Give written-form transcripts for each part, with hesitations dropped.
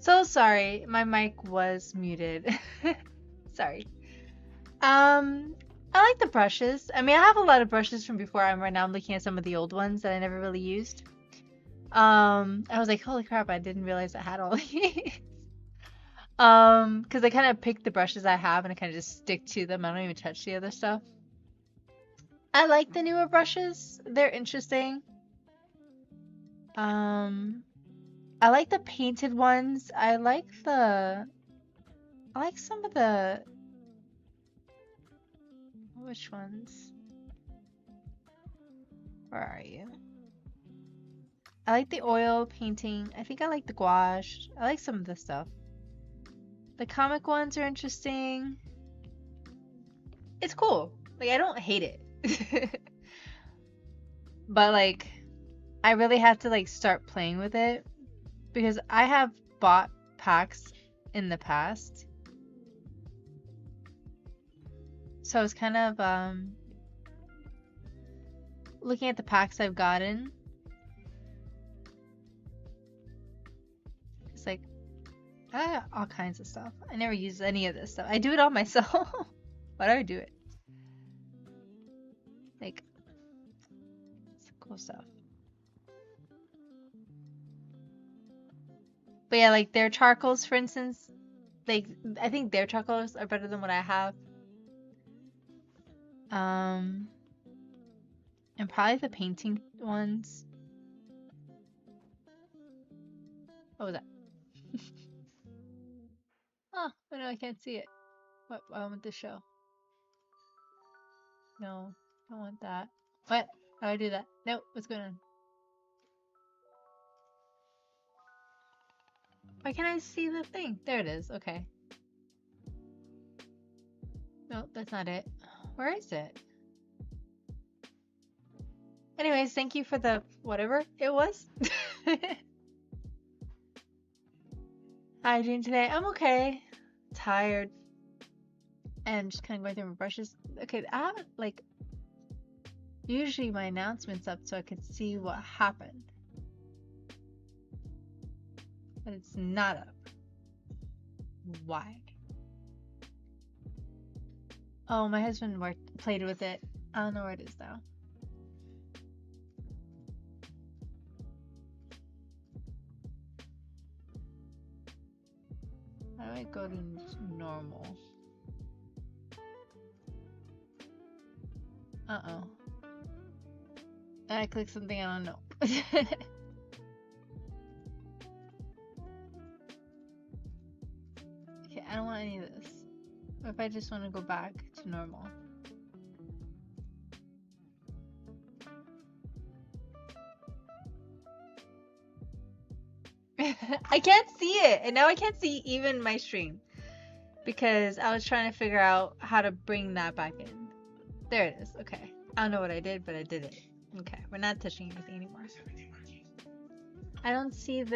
So sorry, my mic was muted. Sorry. I like the brushes. I mean, I have a lot of brushes from before. Right now I'm looking at some of the old ones that I never really used. I was like, holy crap, I didn't realize I had all these. Because I kind of pick the brushes I have and I kind of just stick to them. I don't even touch the other stuff. I like the newer brushes. They're interesting. I like the painted ones. I like some of the, which ones? Where are you? I like the oil painting. I think I like the gouache. I like some of the stuff. The comic ones are interesting. It's cool. Like, I don't hate it. But like, I really have to like start playing with it because I have bought packs in the past. So I was kind of looking at the packs I've gotten. It's like I got all kinds of stuff. I never use any of this stuff. I do it all myself. Why do I do it? Like, it's cool stuff. But yeah, like their charcoals, for instance, like I think their charcoals are better than what I have. And probably the painting ones. What was that? Oh, no, I can't see it. What? I want the show. No, I don't want that. What? How do I do that? No, what's going on? Why can't I see the thing? There it is. Okay. No, that's not it. Where is it? Anyways, thank you for the whatever it was. How are you doing today? I'm okay. Tired. And just kind of going through my brushes. Okay, I haven't like usually my announcements up so I could see what happened. But it's not up. Why? Oh, my husband played with it. I don't know where it is now. How do I go to normal? Uh-oh. I clicked something I don't know. Okay, I don't want any of this. What if I just want to go back to normal? I can't see it, and now I can't see even my stream because I was trying to figure out how to bring that back in. There it is. Okay. I don't know what I did, but I did it. Okay, we're not touching anything anymore. I don't see the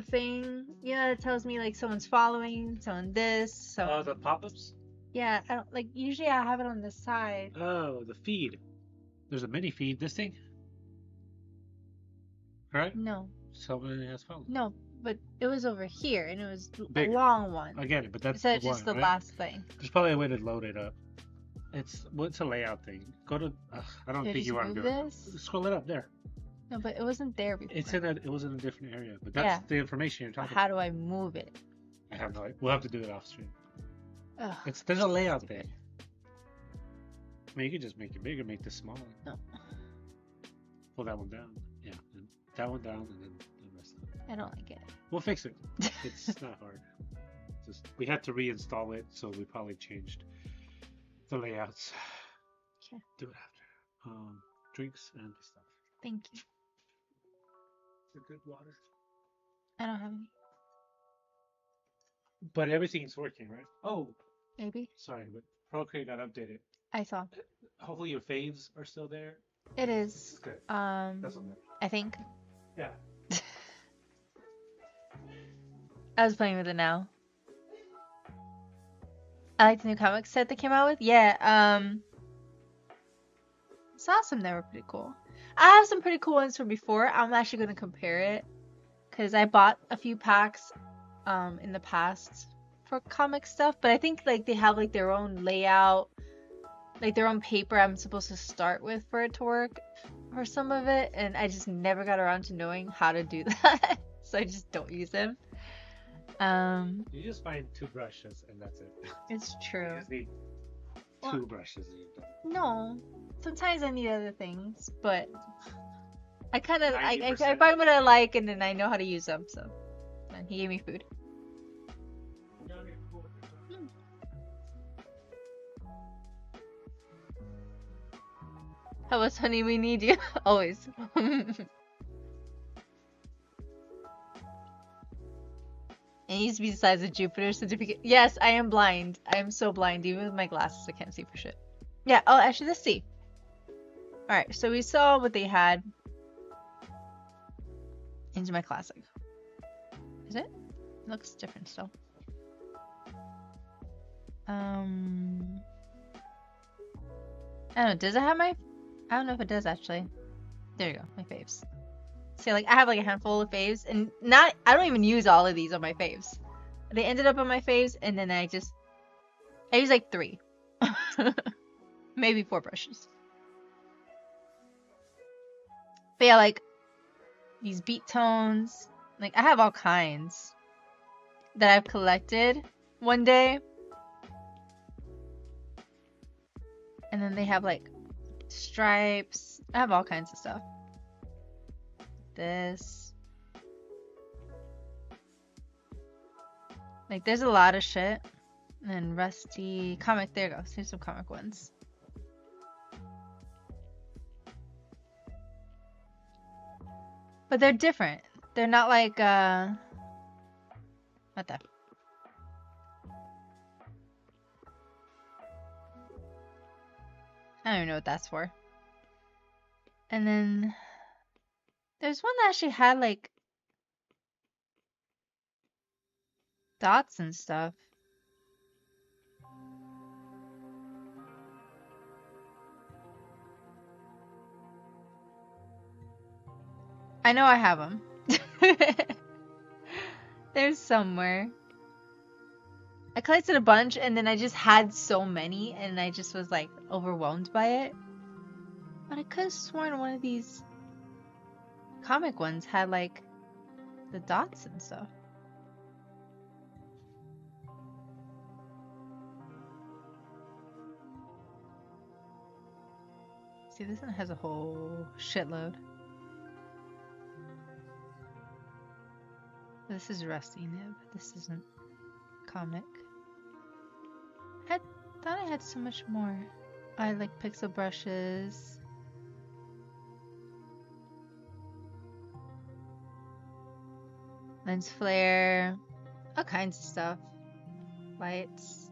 thing, that tells me like someone's following, someone this, so. Oh, the pop-ups? Yeah, I don't like. Usually I have it on the side. Oh, the feed. There's a mini feed. This thing, right? No, Somebody has followed. no, but it was over here, and it was Bigger. a long one. I get it, but that's Instead of the just one, the right? last thing. There's probably a way to load it up. It's a layout thing. Go to. I don't Did I think you just want to move do it. this? Scroll it up there. No, but it wasn't there before. It was in a different area, but that's Yeah. the information you're But talking how about. do I move it? I have no idea. We'll have to do it off stream. Ugh. There's a layout there. I mean, you could just make it bigger, make this smaller. No. Pull that one down. Yeah, and that one down, and then the rest of it. I don't like it. We'll fix it. It's not hard. Just we had to reinstall it, so we probably changed the layouts. Okay. Do it after. Drinks and stuff. Thank you. The good water. I don't have any. But everything's working, right? Oh, Maybe. sorry, but Procreate got updated. I saw. Hopefully your faves are still there. It is. Good. That's what I think. Yeah. I was playing with it now. I like the new comic set they came out with. Yeah, saw some that were pretty cool. I have some pretty cool ones from before. I'm actually gonna compare it because I bought a few packs in the past for comic stuff, but I think like they have like their own layout, like their own paper I'm supposed to start with for it to work for some of it, and I just never got around to knowing how to do that. So I just don't use them. You just find 2 brushes and that's it. It's You true. just need Well, 2 brushes and you're done. no, sometimes I need other things, but I kind of I 90%. find what I like and then I know how to use them. So, and he gave me food. Hello, Sonny, we need you always. It needs to be the size of Jupiter certificate. Yes, I am blind. I am so blind. Even with my glasses, I can't see for shit. Yeah, oh, actually, let's see. Alright, so we saw what they had. Into my classic. Is it? It looks different still. I don't know, does it have my... I don't know if it does, actually. There you go, my faves. See, like, I have, like, a handful of faves, and I don't even use all of these on my faves. They ended up on my faves, and then I use, like, 3. Maybe 4 brushes. But yeah, like, these beat tones. Like, I have all kinds that I've collected one day. And then they have, like, stripes. I have all kinds of stuff. This. Like, there's a lot of shit. And then rusty comic. There you go. Here's some comic ones. But they're different. They're not like, what the? I don't even know what that's for. And then there's one that actually had like dots and stuff. I know I have them. There's somewhere. I collected a bunch and then I just had so many and I just was like overwhelmed by it. But I could have sworn one of these comic ones had like the dots and stuff. See, this one has a whole shitload. This is Rusty Nib. This isn't comic. I thought I had so much more. I like pixel brushes. Lens flare. All kinds of stuff. Lights.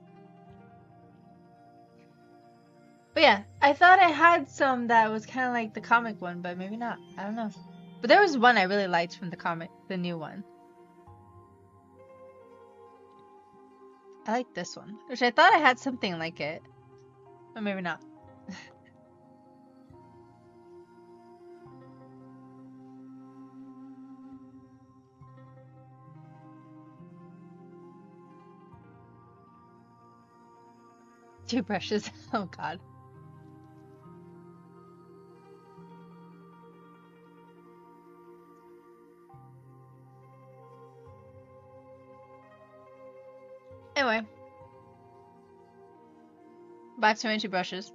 But yeah, I thought I had some that was kind of like the comic one, but maybe not. I don't know. But there was one I really liked from the comic, the new one. I like this one, which I thought I had something like it, but maybe not. Two brushes. Oh god. Anyway. Back to my 2 brushes.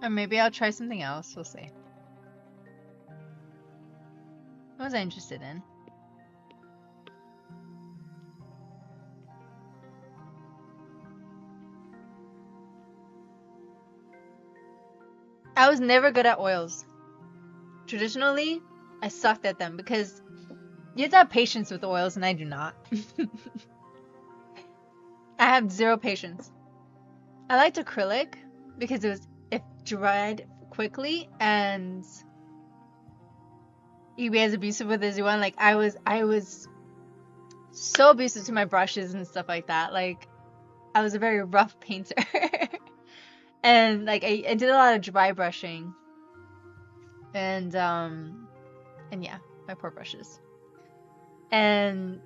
Or maybe I'll try something else. We'll see. What was I interested in? I was never good at oils. Traditionally, I sucked at them because you have to have patience with oils and I do not. I have 0 patience. I liked acrylic because it dried quickly and you could be as abusive with it as you want. Like I was so abusive to my brushes and stuff like that. Like I was a very rough painter. And like I did a lot of dry brushing. And yeah, my poor brushes. And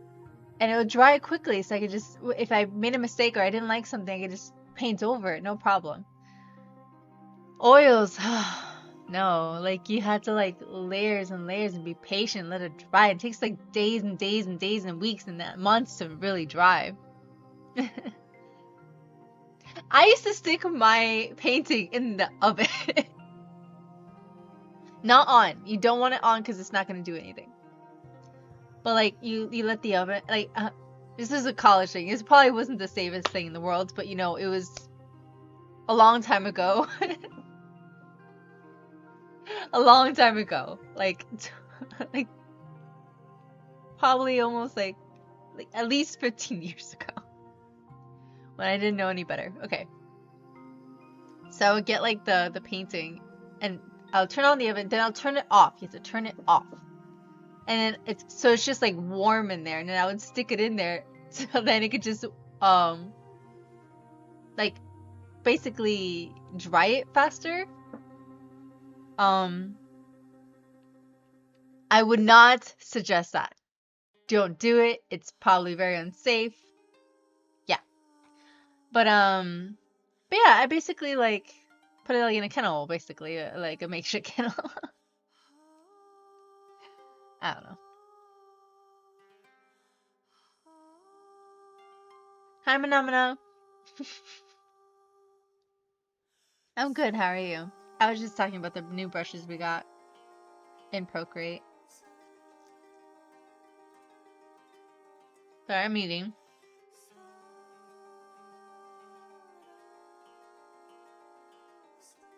it would dry quickly, so I could just, if I made a mistake or I didn't like something, I could just paint over it, no problem. Oils, no, like you had to like layers and layers and be patient, let it dry. It takes like days and days and days and weeks and months to really dry. I used to stick my painting in the oven. Not on. You don't want it on because it's not going to do anything. But like you let the oven, like this is a college thing. It probably wasn't the safest thing in the world, but you know, it was a long time ago. A long time ago. Like like probably almost like at least 15 years ago. When I didn't know any better. Okay. So I would get like the painting and I'll turn on the oven, then I'll turn it off. You have to turn it off. And then it's just like warm in there, and then I would stick it in there so then it could just like basically dry it faster. I would not suggest that. Don't do it. It's probably very unsafe. Yeah. But yeah, I basically like put it like in a kennel, basically, like a makeshift kennel. I don't know. Hi, Manamana. I'm good. How are you? I was just talking about the new brushes we got in Procreate. Sorry, I'm eating.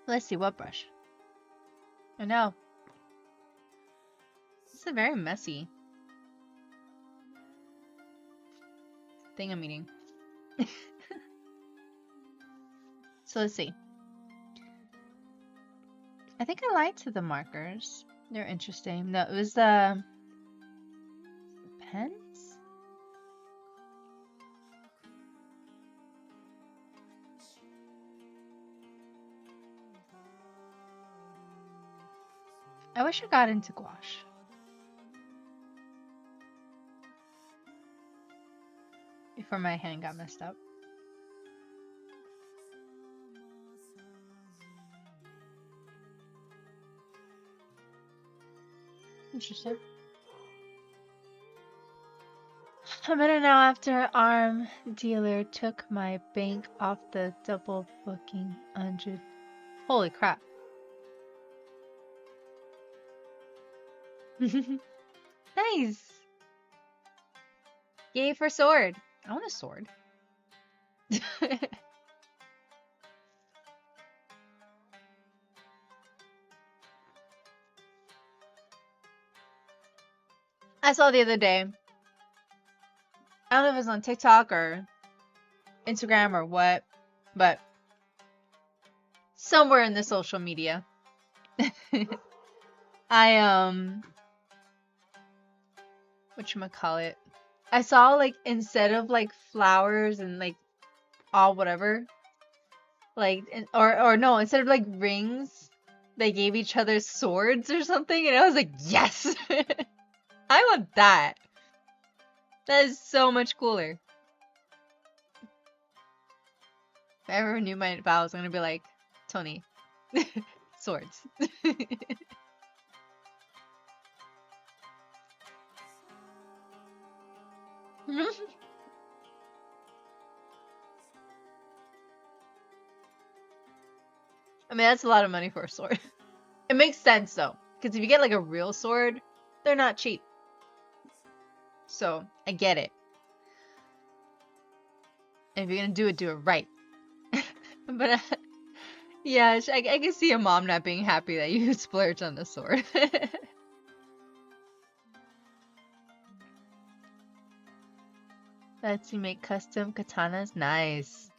Let's see, what brush? Oh no. This is very messy thing I'm eating. So let's see. I think I liked the markers. They're interesting. No, it was the pens? I wish I got into gouache. Before my hand got messed up. Interesting. A minute now after arm dealer took my bank off the double booking 100. Holy crap. Nice. Yay for sword. I want a sword. I saw the other day. I don't know if it was on TikTok or Instagram or what, but somewhere in the social media. I whatchamacallit? I saw like instead of like flowers and like all whatever, like or no, instead of like rings, they gave each other swords or something, and I was like, yes, I want that. That is so much cooler. If I ever knew my vow, I was gonna be like, Tony, swords. I mean, that's a lot of money for a sword. It makes sense though, because if you get like a real sword, they're not cheap. So I get it. And if you're gonna do it right. But yeah, I can see a mom not being happy that you splurge on the sword. Let's make custom katanas. Nice.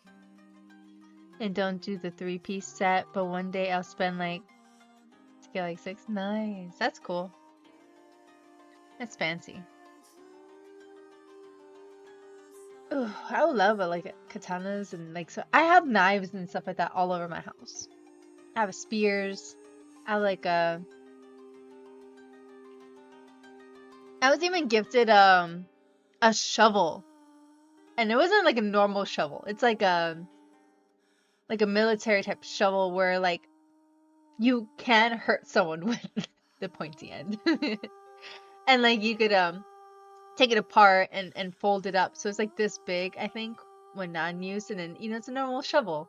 And don't do the 3-piece set, but one day I'll spend like to get like 6. Nice. That's cool. That's fancy. Ooh, I would love like katanas and like, so I have knives and stuff like that all over my house. I have spears. I have like I was even gifted a shovel, and it wasn't like a normal shovel. It's like a military type shovel where like you can hurt someone with the pointy end. And like you could take it apart and fold it up. So it's like this big, I think, when non-used, and then it's a normal shovel.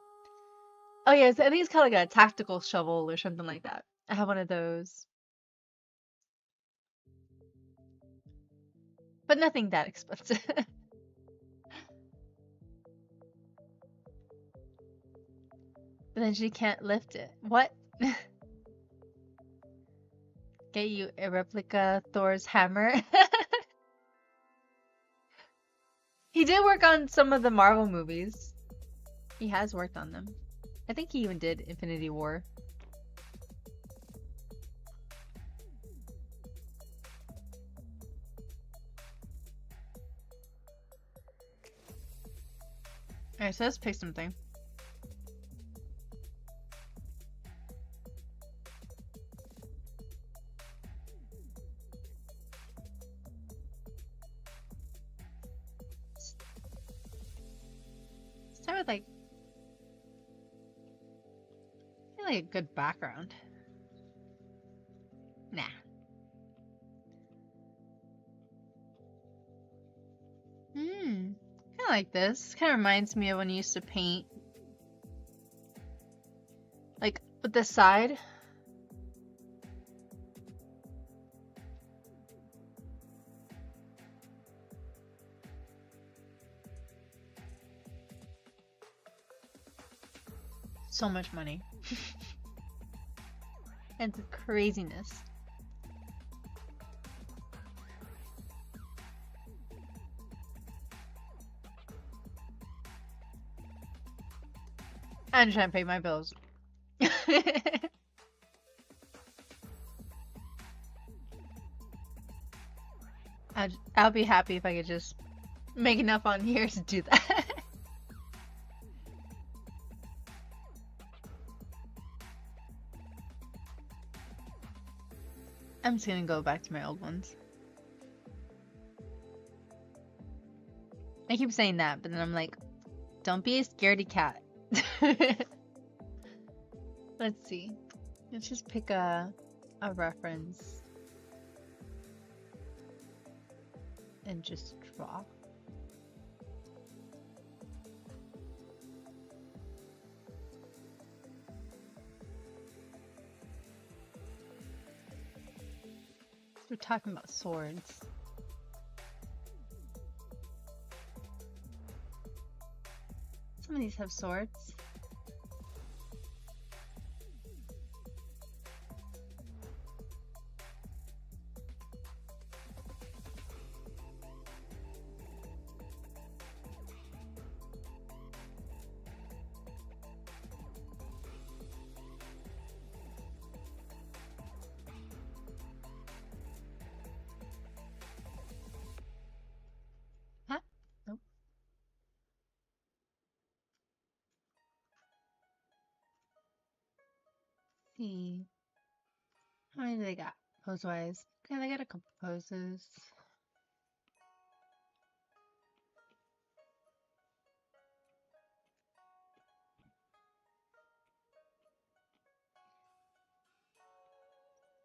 Oh yeah, I think it's called like a tactical shovel or something like that. I have one of those. But nothing that expensive. But then she can't lift it. What? Get you a replica Thor's hammer. He did work on some of the Marvel movies. He has worked on them. I think he even did Infinity War. Alright, so let's pick something. Start with like a good background. Nah. Kind of like this. Kind of reminds me of when you used to paint, like with the side. So much money. And the craziness. I'm trying to pay my bills. I'll be happy if I could just make enough on here to do that. I'm just gonna go back to my old ones. I keep saying that, but then I'm like, don't be a scaredy cat. Let's see. Let's just pick a reference and just draw. We're talking about swords. Some of these have swords. Huh? Nope. See. How many do they got? Pose-wise. Okay, they got a couple poses.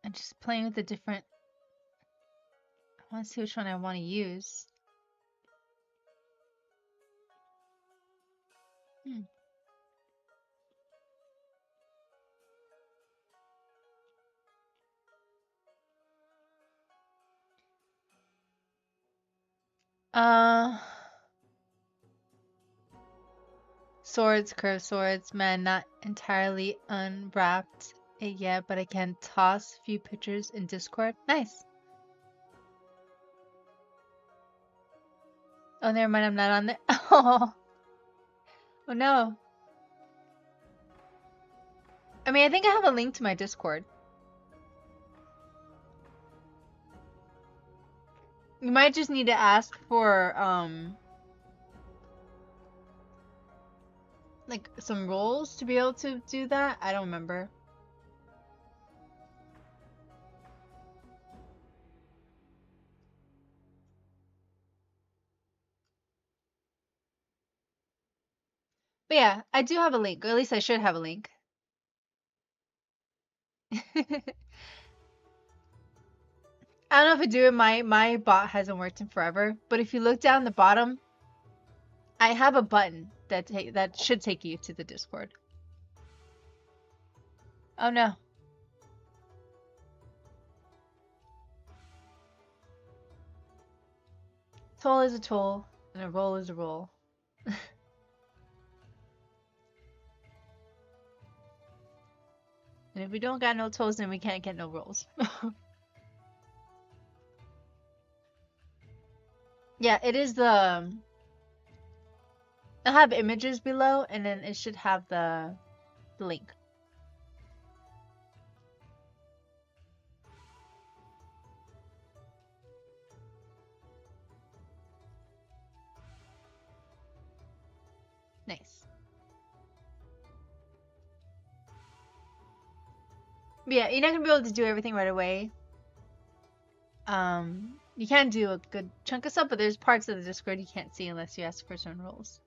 I'm just playing with the different. I want to see which one I want to use. Swords, curved swords. Man, not entirely unwrapped it yet, but I can toss a few pictures in Discord. Nice. Oh, never mind, I'm not on there. Oh. Oh no. I mean, I think I have a link to my Discord. You might just need to ask for, like, some roles to be able to do that. I don't remember. But yeah, I do have a link, or at least I should have a link. I don't know if I do it. My bot hasn't worked in forever, but if you look down the bottom, I have a button that should take you to the Discord. Oh no. Toll is a toll, and a roll is a roll. And if we don't got no tolls, then we can't get no rolls. Yeah, it is the. I'll have images below, and then it should have the link. Nice. But yeah, you're not gonna be able to do everything right away. You can do a good chunk of stuff, but there's parts of the Discord you can't see unless you ask for certain roles.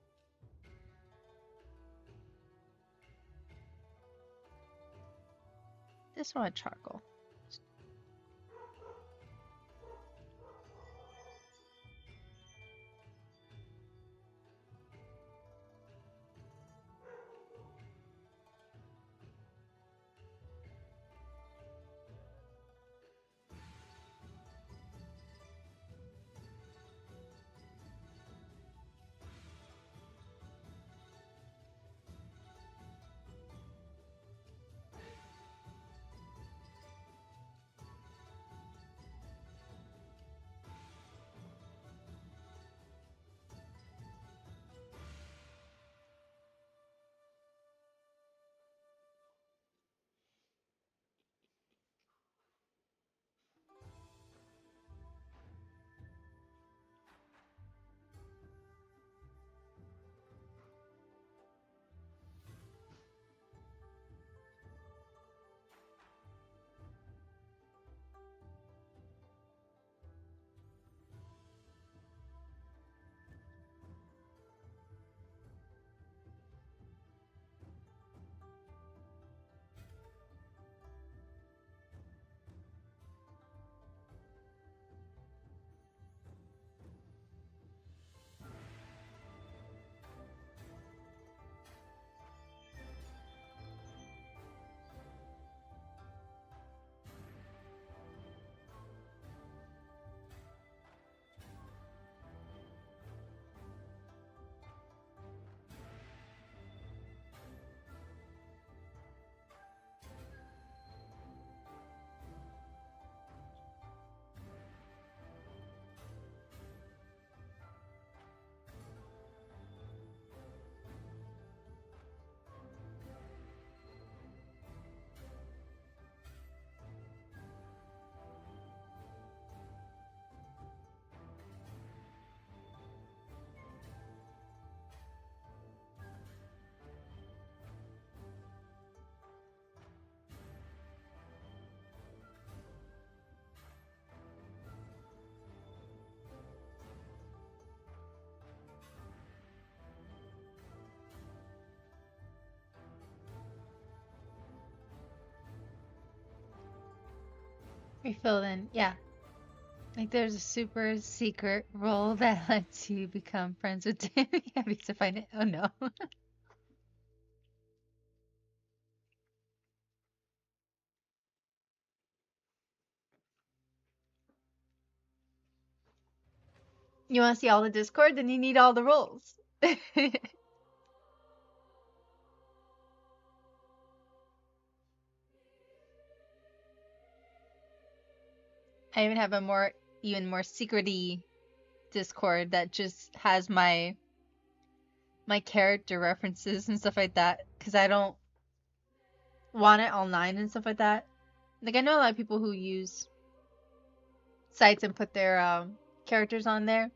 This one with charcoal. Refill then, yeah. Like there's a super secret role that lets you become friends with Tim. Yeah, we have to find it. Oh no. You want to see all the Discord? Then you need all the roles. I even have a even more secrety Discord that just has my character references and stuff like that because I don't want it online and stuff like that. Like I know a lot of people who use sites and put their characters on there.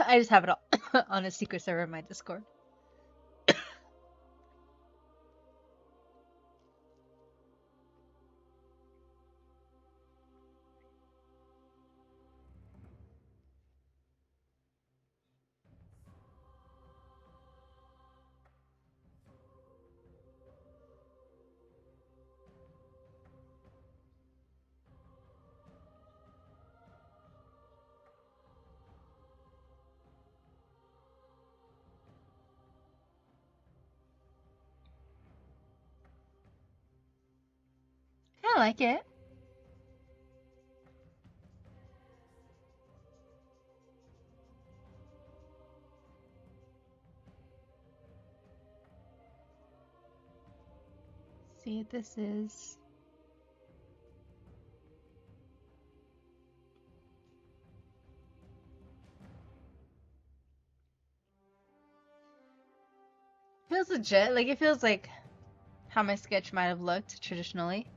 I just have it all on a secret server in my Discord. like it. See what this is. Feels legit. Like, it feels like how my sketch might have looked traditionally.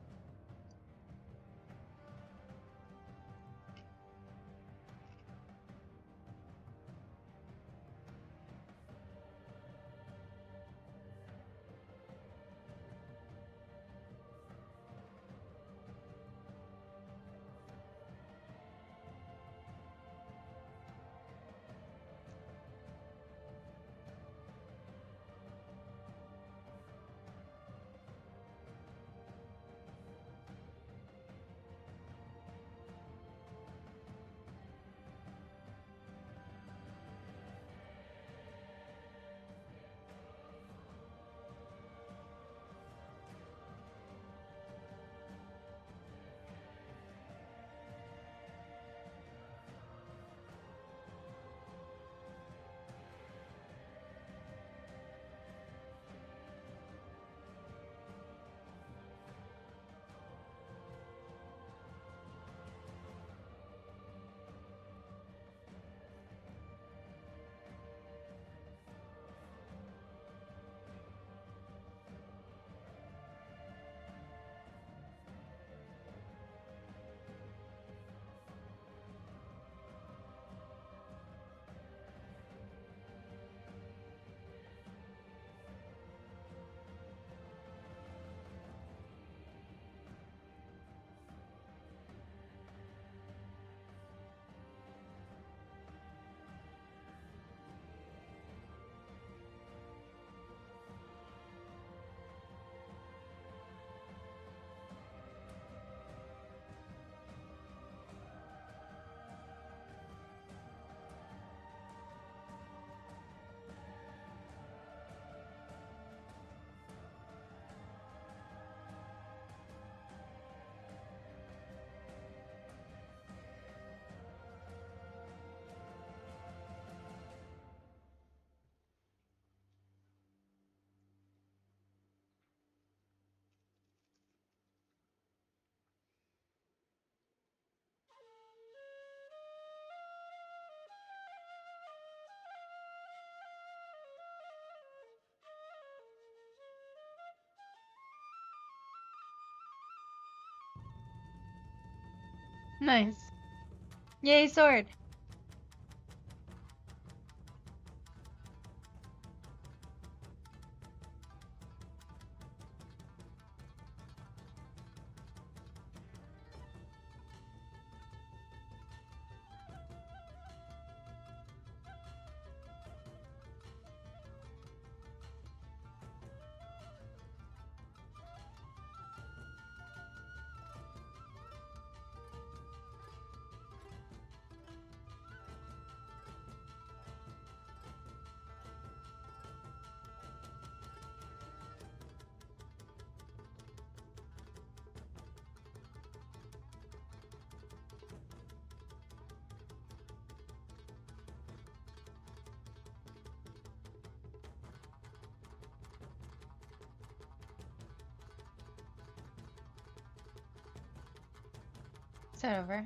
Nice. Yay, sword. Start over.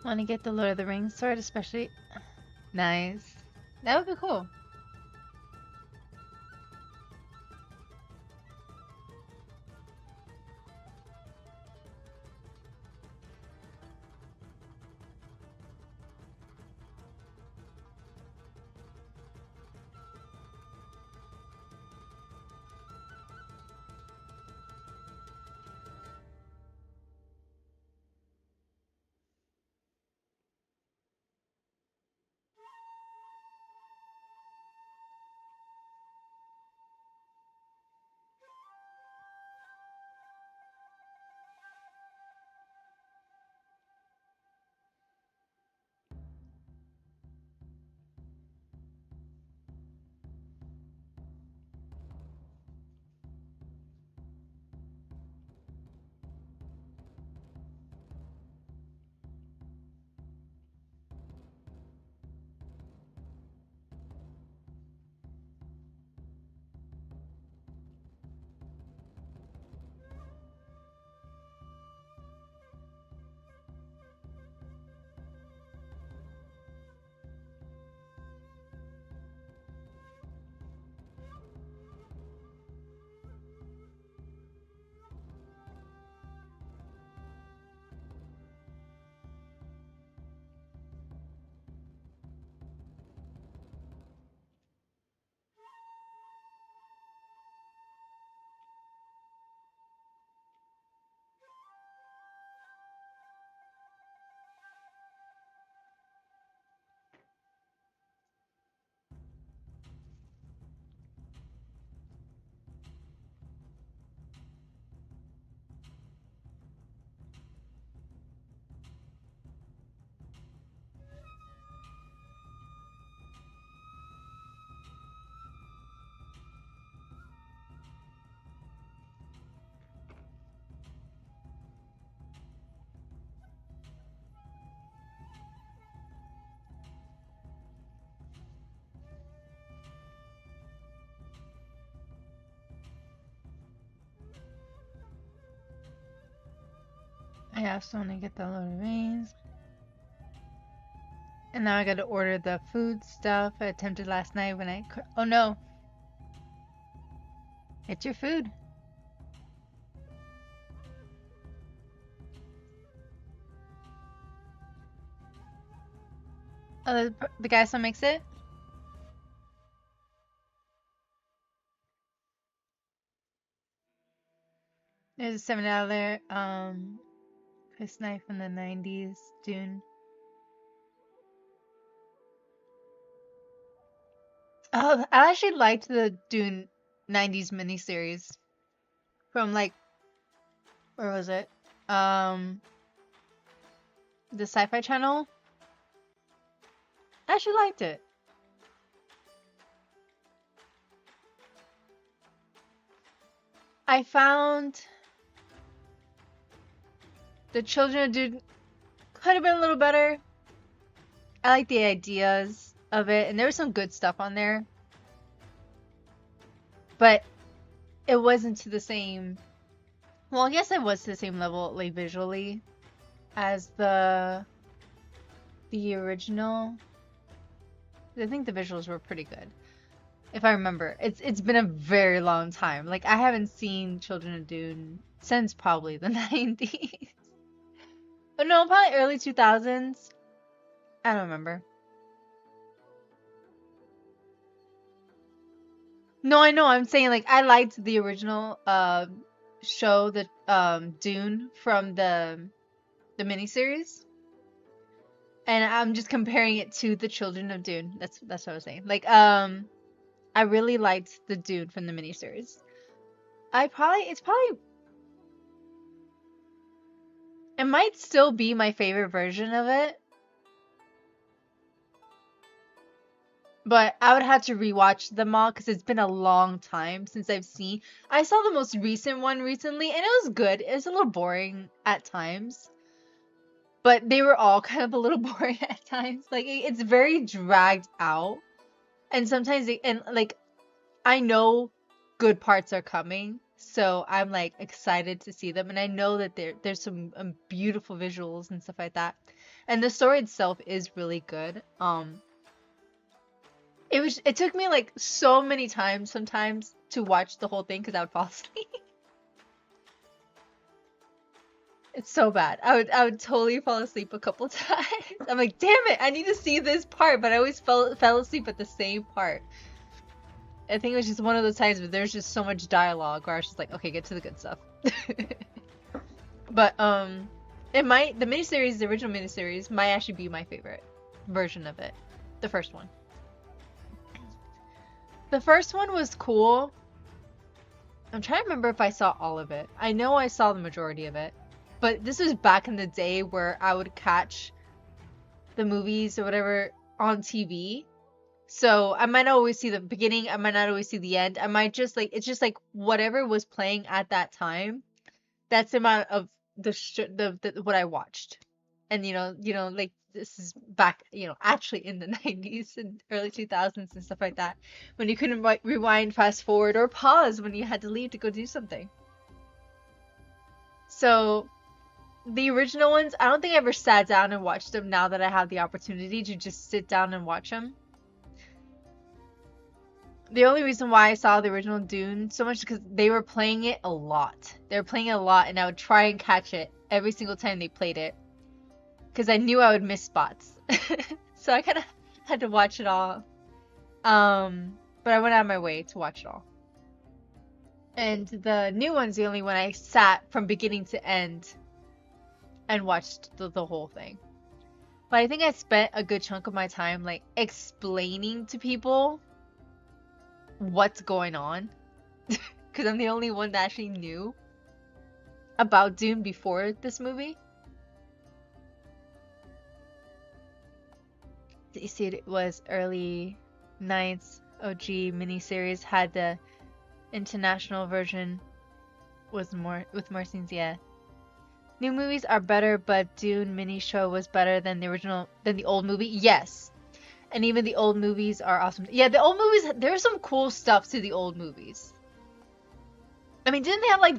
Want to get the Lord of the Rings sword, especially. Nice. That would be cool. I also want to get the Lord of the Rings. And now I gotta order the food stuff I attempted last night when I. Oh no! It's your food. Oh, the guy still makes it? There's a $7 Chris knife from the 90s, Dune. Oh, I actually liked the Dune 90s miniseries from like, where was it? The Sci-Fi Channel. I actually liked it. I found the Children of Dune could have been a little better. I like the ideas of it, and there was some good stuff on there. But it wasn't to the same. Well, I guess it was to the same level, like visually, as the original. I think the visuals were pretty good, if I remember. It's been a very long time. Like I haven't seen Children of Dune since probably the 90s. But no, probably early 2000s. I don't remember. No, I know. I'm saying like I liked the original show, the Dune from the miniseries, and I'm just comparing it to the Children of Dune. That's what I was saying. Like I really liked the Dune from the miniseries. It might still be my favorite version of it. But I would have to rewatch them all because it's been a long time since I've seen. I saw the most recent one recently and it was good. It was a little boring at times. But they were all kind of a little boring at times. Like it's very dragged out. And sometimes like I know good parts are coming So I'm like excited to see them, and I know that there's some beautiful visuals and stuff like that, and the story itself is really good. It took me like so many times sometimes to watch the whole thing because I would fall asleep. It's so bad. I would totally fall asleep a couple times. I'm like, damn it, I need to see this part, but I always fell asleep at the same part. I think it was just one of those times where there's just so much dialogue where I was just like, okay, get to the good stuff. But the miniseries, the original miniseries, might actually be my favorite version of it. The first one. The first one was cool. I'm trying to remember if I saw all of it. I know I saw the majority of it. But this was back in the day where I would catch the movies or whatever on TV. So I might not always see the beginning, I might not always see the end. I might just like, it's just like whatever was playing at that time. That's the amount of the what I watched. And like this is back, actually in the 90s and early 2000s and stuff like that, when you couldn't rewind, fast forward, or pause when you had to leave to go do something. So the original ones, I don't think I ever sat down and watched them now that I have the opportunity to just sit down and watch them. The only reason why I saw the original Dune so much is because they were playing it a lot. They were playing it a lot, and I would try and catch it every single time they played it. Because I knew I would miss spots. So I kind of had to watch it all. But I went out of my way to watch it all. And the new one's the only one I sat from beginning to end and watched the whole thing. But I think I spent a good chunk of my time like explaining to people what's going on. Because I'm the only one that actually knew about Dune before this movie. You see, it was early 9th OG miniseries, had the international version was more with more scenes. Yeah, new movies are better, but Dune mini show was better than the old movie. Yes, and even the old movies are awesome. Yeah, the old movies, there's some cool stuff to the old movies. I mean, didn't they have like,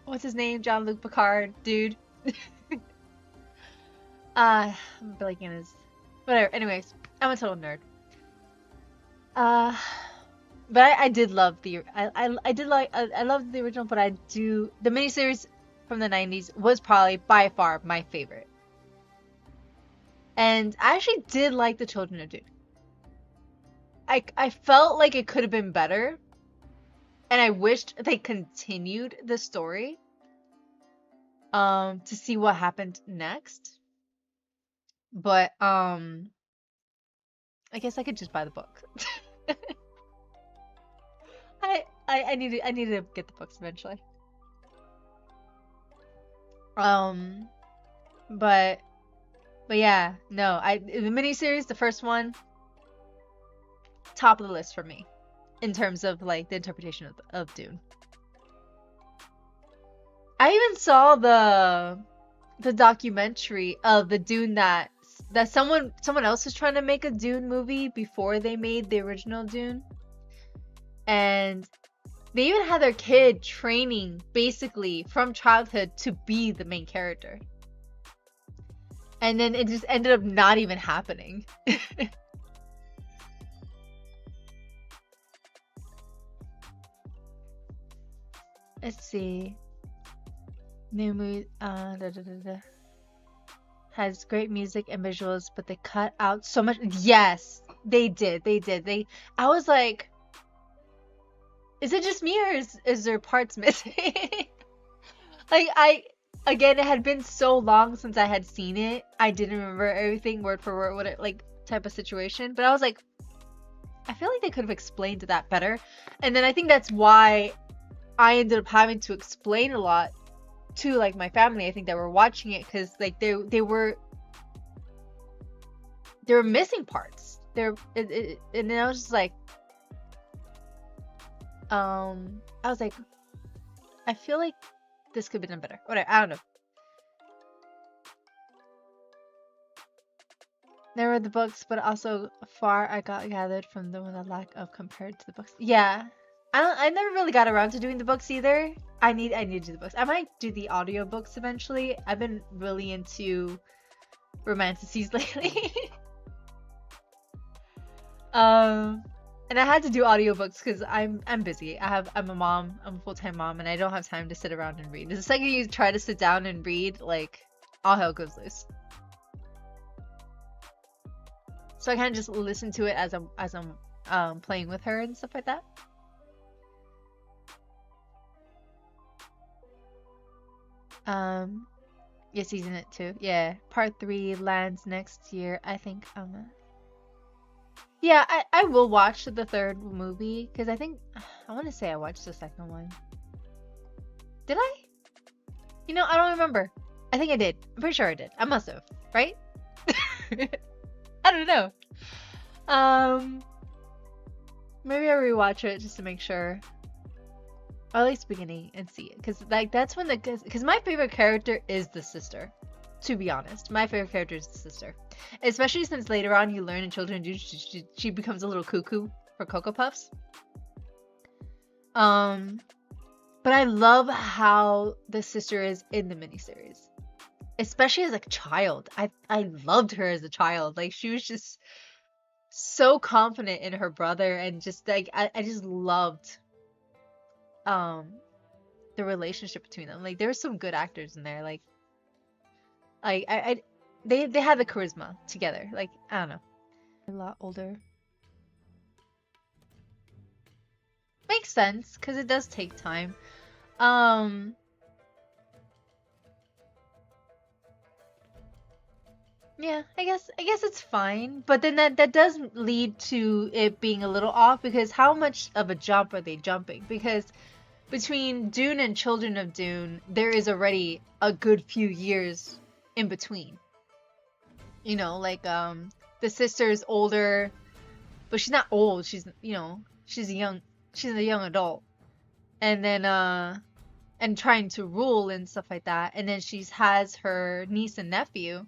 what's his name, Jean-Luc Picard, dude? I'm blanking on his. Whatever. Anyways, I'm a total nerd. But I did love I loved the original, but the miniseries from the 90s was probably by far my favorite. And I actually did like The Children of Dune. I felt like it could have been better, and I wished they continued the story to see what happened next. But I guess I could just buy the book. I need to get the books eventually. But yeah, no, the miniseries, the first one, top of the list for me in terms of like the interpretation of Dune. I even saw the documentary of the Dune that someone else was trying to make a Dune movie before they made the original Dune. And they even had their kid training basically from childhood to be the main character. And then it just ended up not even happening. Let's see. New movie has great music and visuals, but they cut out so much. Yes, they did. I was like, is it just me, or is there parts missing? Like again, it had been so long since I had seen it. I didn't remember everything word for word, what it like type of situation. But I was like, I feel like they could have explained that better. And then I think that's why I ended up having to explain a lot to like my family. I think that were watching it, because like they were missing parts. And then I was just like, I was like, I feel like this could be done better. Whatever, I don't know. There were the books, but also far I got gathered from the lack of compared to the books. Yeah, I never really got around to doing the books either. I need to do the books. I might do the audiobooks eventually. I've been really into romanticities lately. And I had to do audiobooks because I'm busy. I'm a mom. I'm a full-time mom, and I don't have time to sit around and read. The second you try to sit down and read, like, all hell goes loose. So I kind of just listen to it as I'm playing with her and stuff like that. Yeah, season it too. Yeah, part 3 lands next year. I think yeah, I will watch the third movie because I think I want to say I watched the second one. Did I? You know, I don't remember. I think I did. I'm pretty sure I did. I must have, right? I don't know. Maybe I'll rewatch it just to make sure. Or at least beginning and see it, because like that's when because my favorite character is the sister. To be honest, my favorite character is the sister, especially since later on you learn in Children of Dune she becomes a little cuckoo for Cocoa Puffs. But I love how the sister is in the miniseries, especially as a child. I loved her as a child. Like she was just so confident in her brother, and just like I just loved the relationship between them. Like there were some good actors in there. Like they had the charisma together. Like I don't know, a lot older. Makes sense because it does take time. Yeah, I guess it's fine, but then that does lead to it being a little off because how much of a jump are they jumping? Because between Dune and Children of Dune, there is already a good few years in between. You know, like the sister's older, but she's not old. She's she's a young adult, and then and trying to rule and stuff like that. And then she has her niece and nephew.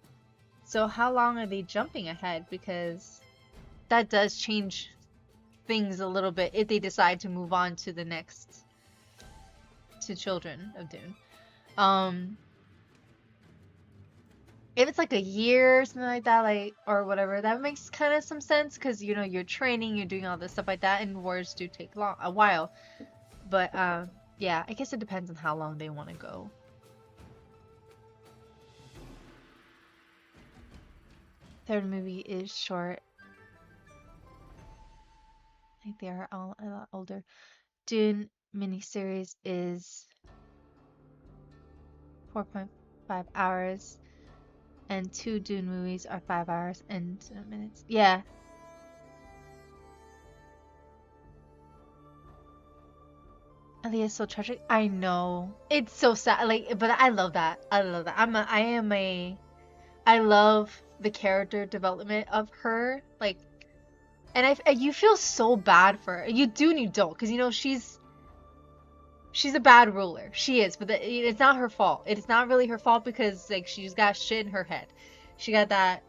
So how long are they jumping ahead? Because that does change things a little bit if they decide to move on to the next, to Children of Dune. If it's like a year or something like that, like, or whatever, that makes kind of some sense because you're training, you're doing all this stuff like that, and wars do take a while. But yeah, I guess it depends on how long they want to go. Third movie is short. I think they are all a lot older. Dune miniseries is 4.5 hours, and 2 Dune movies are 5 hours and minutes. Yeah. Aaliyah's so tragic. I know. It's so sad. Like, but I love that. I love that. I love the character development of her. Like, and you feel so bad for her. You do and you don't, because she's a bad ruler. She is, but it's not her fault. It's not really her fault because like she's got shit in her head. She got that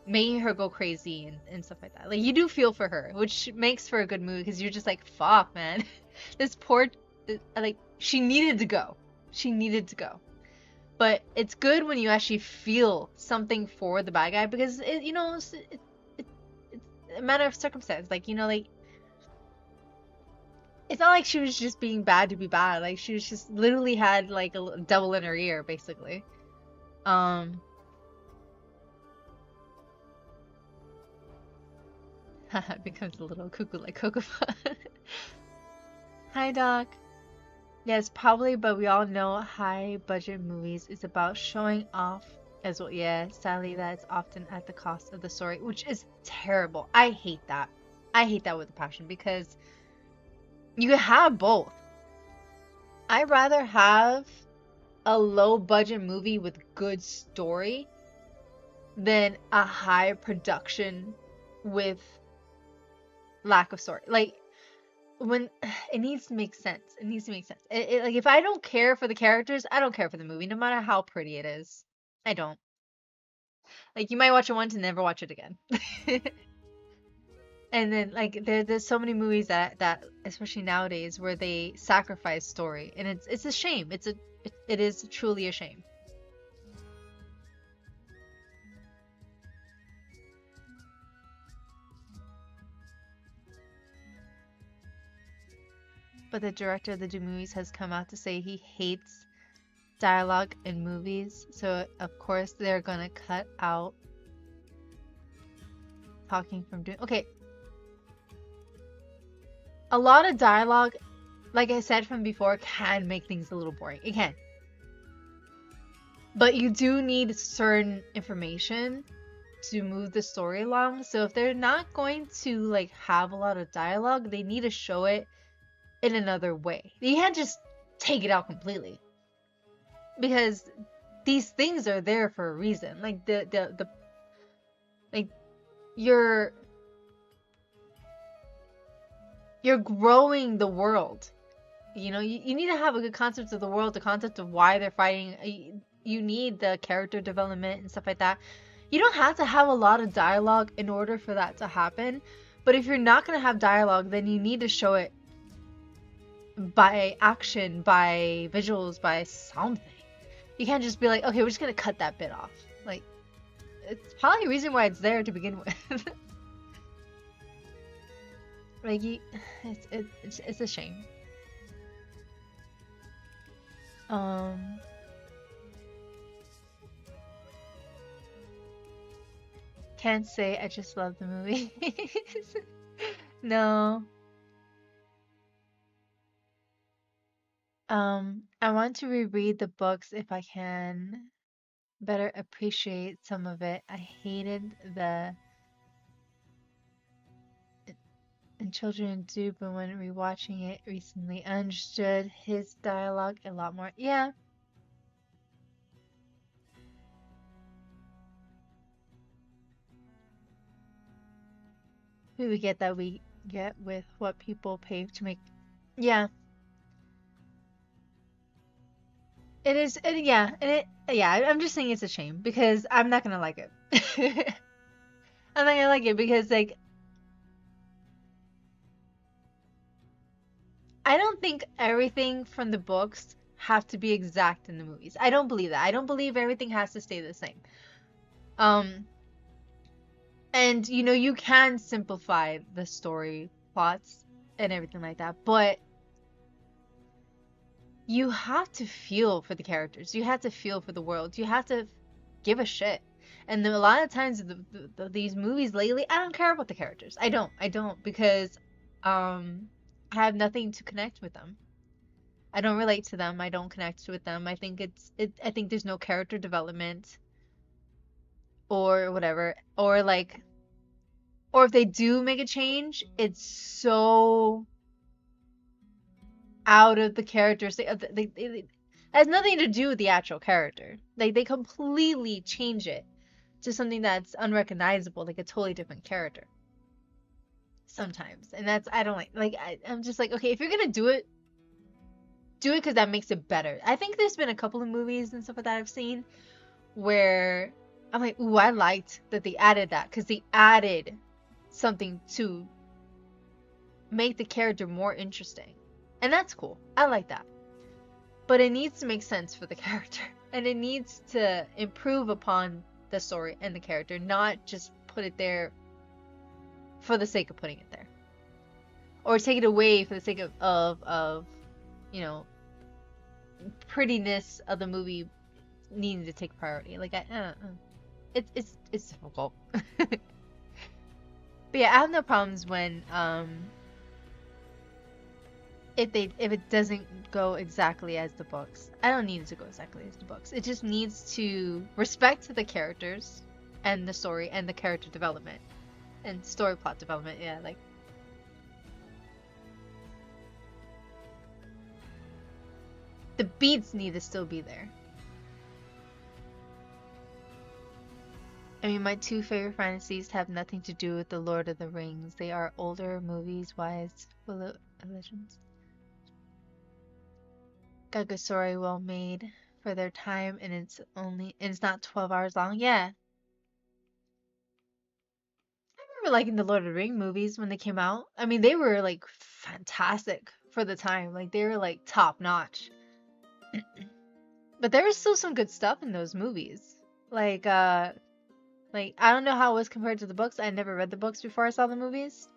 making her go crazy and stuff like that. Like you do feel for her, which makes for a good movie because you're just like, fuck, man. This poor, like she needed to go. She needed to go. But it's good when you actually feel something for the bad guy because it's a matter of circumstance. Like like it's not like she was just being bad to be bad. Like she was just literally had like a devil in her ear, basically. Becomes a little cuckoo like Cocoa Puff. Hi, Doc. Yes, probably, but we all know high budget movies is about showing off as well. Yeah, sadly, that's often at the cost of the story, which is terrible. I hate that. I hate that with a passion because you can have both. I'd rather have a low budget movie with good story than a high production with lack of story. Like when it needs to make sense. It needs to make sense. Like if I don't care for the characters, I don't care for the movie, no matter how pretty it is. I don't. Like you might watch it once and never watch it again. And then like there's so many movies that especially nowadays where they sacrifice story, and it's a shame. It is truly a shame. But the director of the two movies has come out to say he hates dialogue in movies, so of course they're gonna cut out talking from doing. Okay, a lot of dialogue, like I said from before, can make things a little boring. It can. But you do need certain information to move the story along. So if they're not going to like have a lot of dialogue, they need to show it in another way. You can't just take it out completely. Because these things are there for a reason. Like the like you're growing the world. You need to have a good concept of the world, the concept of why they're fighting. You need the character development and stuff like that. You don't have to have a lot of dialogue in order for that to happen. But if you're not going to have dialogue, then you need to show it by action, by visuals, by something. You can't just be like, okay, we're just going to cut that bit off. Like, it's probably a reason why it's there to begin with. Like, it's a shame. Can't say I just love the movie. No. I want to reread the books if I can better appreciate some of it. I hated the and Children do, but when rewatching it recently, I understood his dialogue a lot more. Yeah. We get that we get with what people pay to make. Yeah. It is, yeah, yeah, I'm just saying it's a shame because I'm not gonna like it. I'm not gonna like it because, like, I don't think everything from the books have to be exact in the movies. I don't believe that. I don't believe everything has to stay the same. Um, and you can simplify the story plots and everything like that, but you have to feel for the characters. You have to feel for the world. You have to give a shit. And a lot of times, these movies lately, I don't care about the characters. I don't. I don't because I have nothing to connect with them. I don't relate to them. I don't connect with them. I think I think there's no character development or whatever. Or like, or if they do make a change, it's so out of the characters. It has nothing to do with the actual character. Like they completely change it to something that's unrecognizable, like a totally different character. Sometimes, and that's I don't like. I'm just like, okay, if you're gonna do it because that makes it better. I think there's been a couple of movies and stuff like that I've seen where I'm like, ooh, I liked that they added that because they added something to make the character more interesting. And that's cool. I like that. But it needs to make sense for the character. And it needs to improve upon the story and the character, not just put it there for the sake of putting it there. Or take it away for the sake of you know, prettiness of the movie needing to take priority. Like I don't know. It's difficult. But yeah, I have no problems when if it doesn't go exactly as the books. I don't need it to go exactly as the books. It just needs to respect the characters and the story and the character development and story plot development. Yeah, like the beats need to still be there. I mean, my two favorite fantasies have nothing to do with the Lord of the Rings. They are older movies, wise, full of legends. Got a good story, well made for their time, and it's not 12 hours long. Yeah, I remember liking the Lord of the Ring movies when they came out. I mean, they were like fantastic for the time. Like they were like top notch. But there was still some good stuff in those movies. Like like I don't know how it was compared to the books. I never read the books before I saw the movies.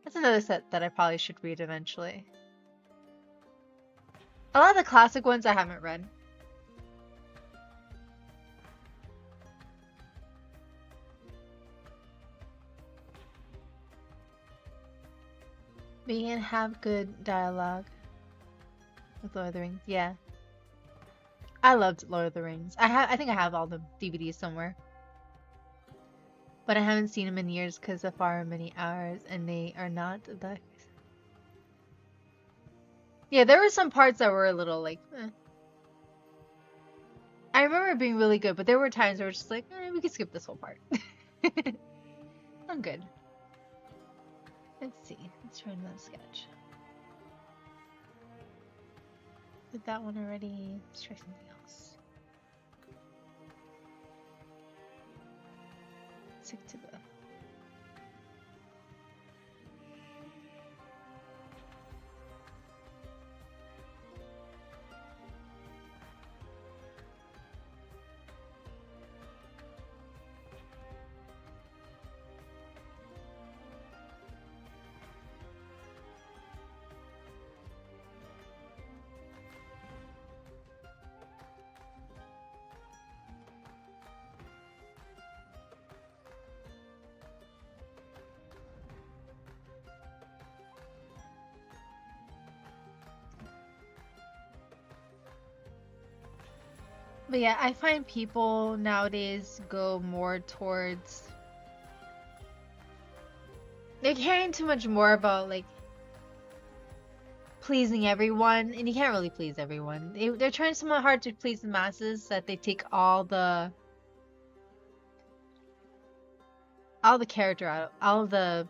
That's another set that I probably should read eventually. A lot of the classic ones I haven't read. We can have good dialogue with Lord of the Rings. Yeah. I loved Lord of the Rings. I think I have all the DVDs somewhere. But I haven't seen them in years because of far many hours and they are not that. Yeah, there were some parts that were a little like I remember it being really good, but there were times where it was just like, we could skip this whole part. I'm good. Let's see. Let's try another sketch. Did that one already? Let's try something else. Stick to the. But yeah, I find people nowadays go more towards they're caring too much more about like pleasing everyone, and you can't really please everyone. They're trying so hard to please the masses that they take all the character out, all the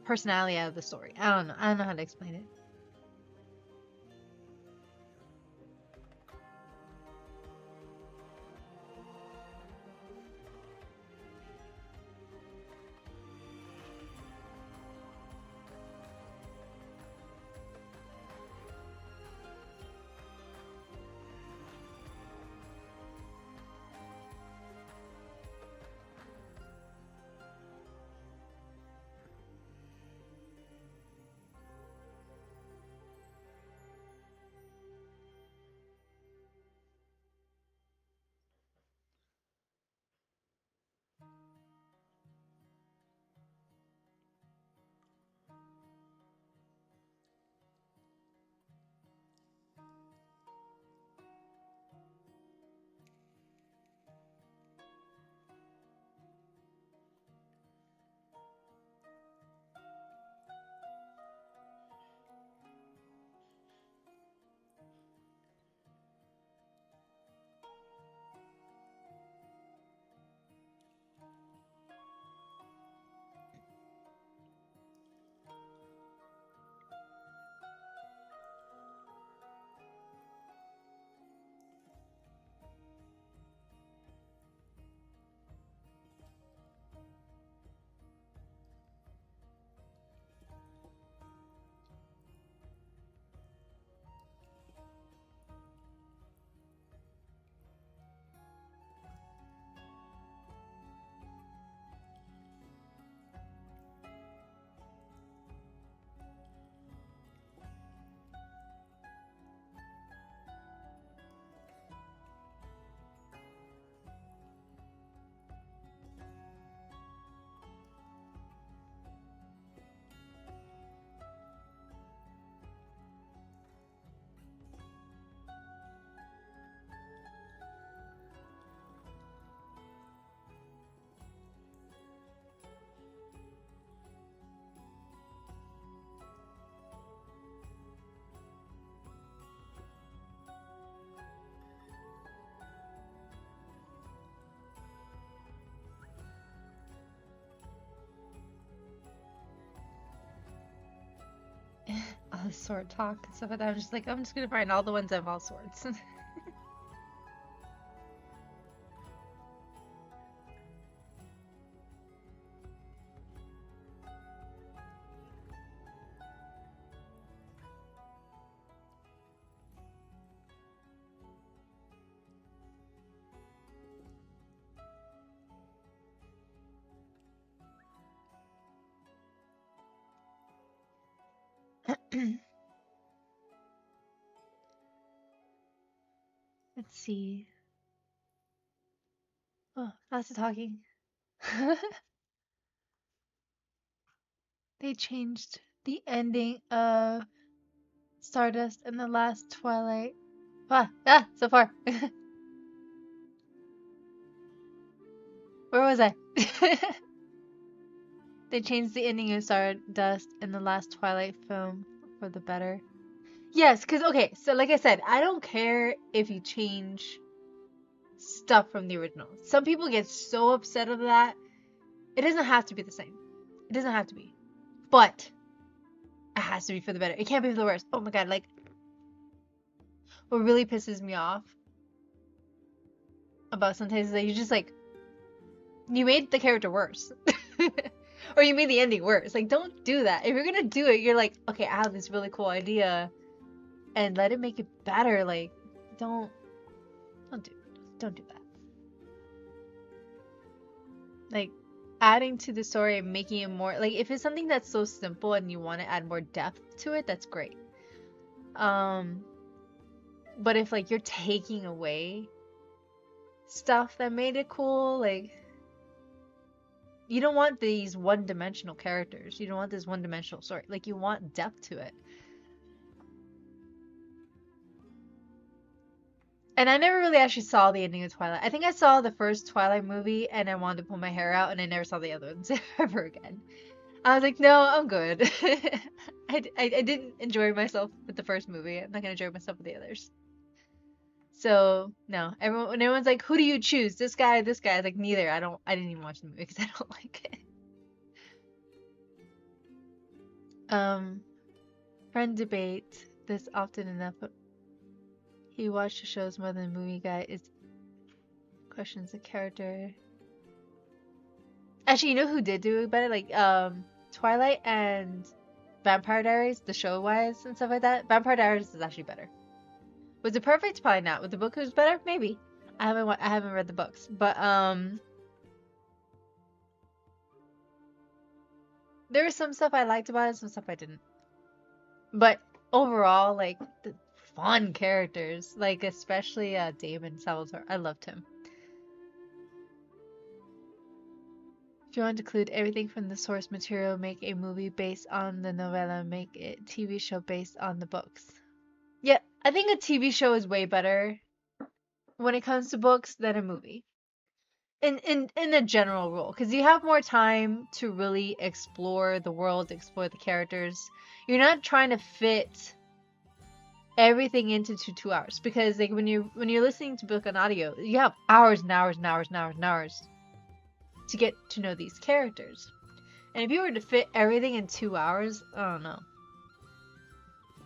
personality out of the story. I don't know. I don't know how to explain it. All the sword talk and stuff like that. I'm just like, I'm just gonna find all the ones that involve swords. Let's see. Oh, lots of talking. They changed the ending of Stardust in the last Twilight. So far. Where was I? They changed the ending of Stardust in the last Twilight film for the better. Yes, because, okay, so like I said, I don't care if you change stuff from the original. Some people get so upset over that. It doesn't have to be the same. It doesn't have to be. But it has to be for the better. It can't be for the worse. Oh my god, like, what really pisses me off about sometimes is that you just, like, you made the character worse. Or you made the ending worse. Like, don't do that. If you're gonna do it, you're like, okay, I have this really cool idea, and let it make it better. Like, don't do that. Like, adding to the story and making it more, like, if it's something that's so simple and you want to add more depth to it, that's great. But if, like, you're taking away stuff that made it cool, like, you don't want these one-dimensional characters. You don't want this one-dimensional story. Like, you want depth to it. And I never really actually saw the ending of Twilight. I think I saw the first Twilight movie and I wanted to pull my hair out, and I never saw the other ones ever again. I was like, no, I'm good. I didn't enjoy myself with the first movie. I'm not gonna enjoy myself with the others. So no, when everyone's like, who do you choose? This guy, I was like, neither. I didn't even watch the movie because I don't like it. Friend debate this often enough. He watched the shows more than the movie guy. Is questions the character. Actually, you know who did do it better? Like Twilight and Vampire Diaries, the show wise and stuff like that. Vampire Diaries is actually better. Was it perfect? Probably not. Was the book was better? Maybe. I haven't read the books, but there was some stuff I liked about it, some stuff I didn't. But overall, like, the fun characters, like especially Damon Salvatore. I loved him. If you want to include everything from the source material, make a movie based on the novella, make a TV show based on the books. Yeah, I think a TV show is way better when it comes to books than a movie. In a general rule, because you have more time to really explore the world, explore the characters. You're not trying to fit everything into 2 hours, because like when you're listening to book on audio, you have hours and hours and hours and hours and hours to get to know these characters. And if you were to fit everything in 2 hours, I don't know.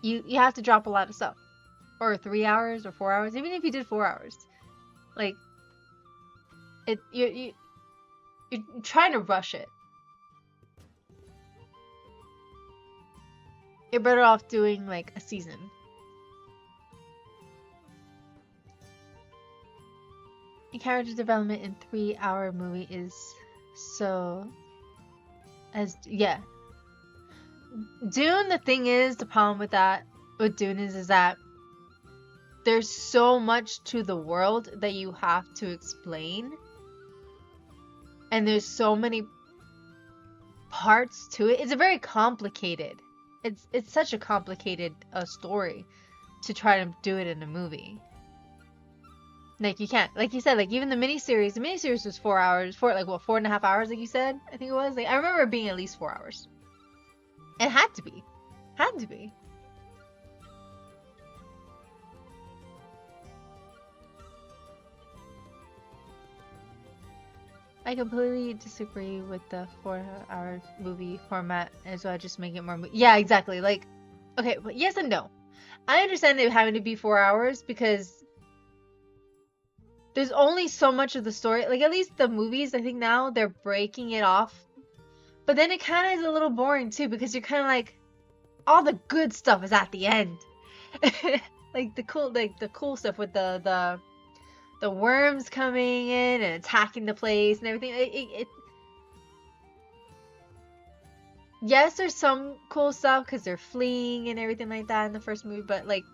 You have to drop a lot of stuff. Or 3 hours or 4 hours. Even if you did 4 hours. Like, you're trying to rush it. You're better off doing like a season. A character development in 3-hour movie is so yeah. Dune, the thing is, the problem with Dune is that there's so much to the world that you have to explain. And there's so many parts to it. It's a very complicated. It's such a complicated story to try to do it in a movie. Like, you can't, like you said, like even the miniseries was 4 hours, 4.5 hours, like you said, I think it was. Like, I remember it being at least 4 hours. It had to be. I completely disagree with the 4-hour movie format, as well. Just make it more. Yeah, exactly. Like, okay, but yes and no. I understand it having to be 4 hours because there's only so much of the story. Like, at least the movies, I think now they're breaking it off. But then it kind of is a little boring too, because you're kind of like, all the good stuff is at the end. Like the cool stuff with the worms coming in and attacking the place and everything. yes, there's some cool stuff because they're fleeing and everything like that in the first movie, but like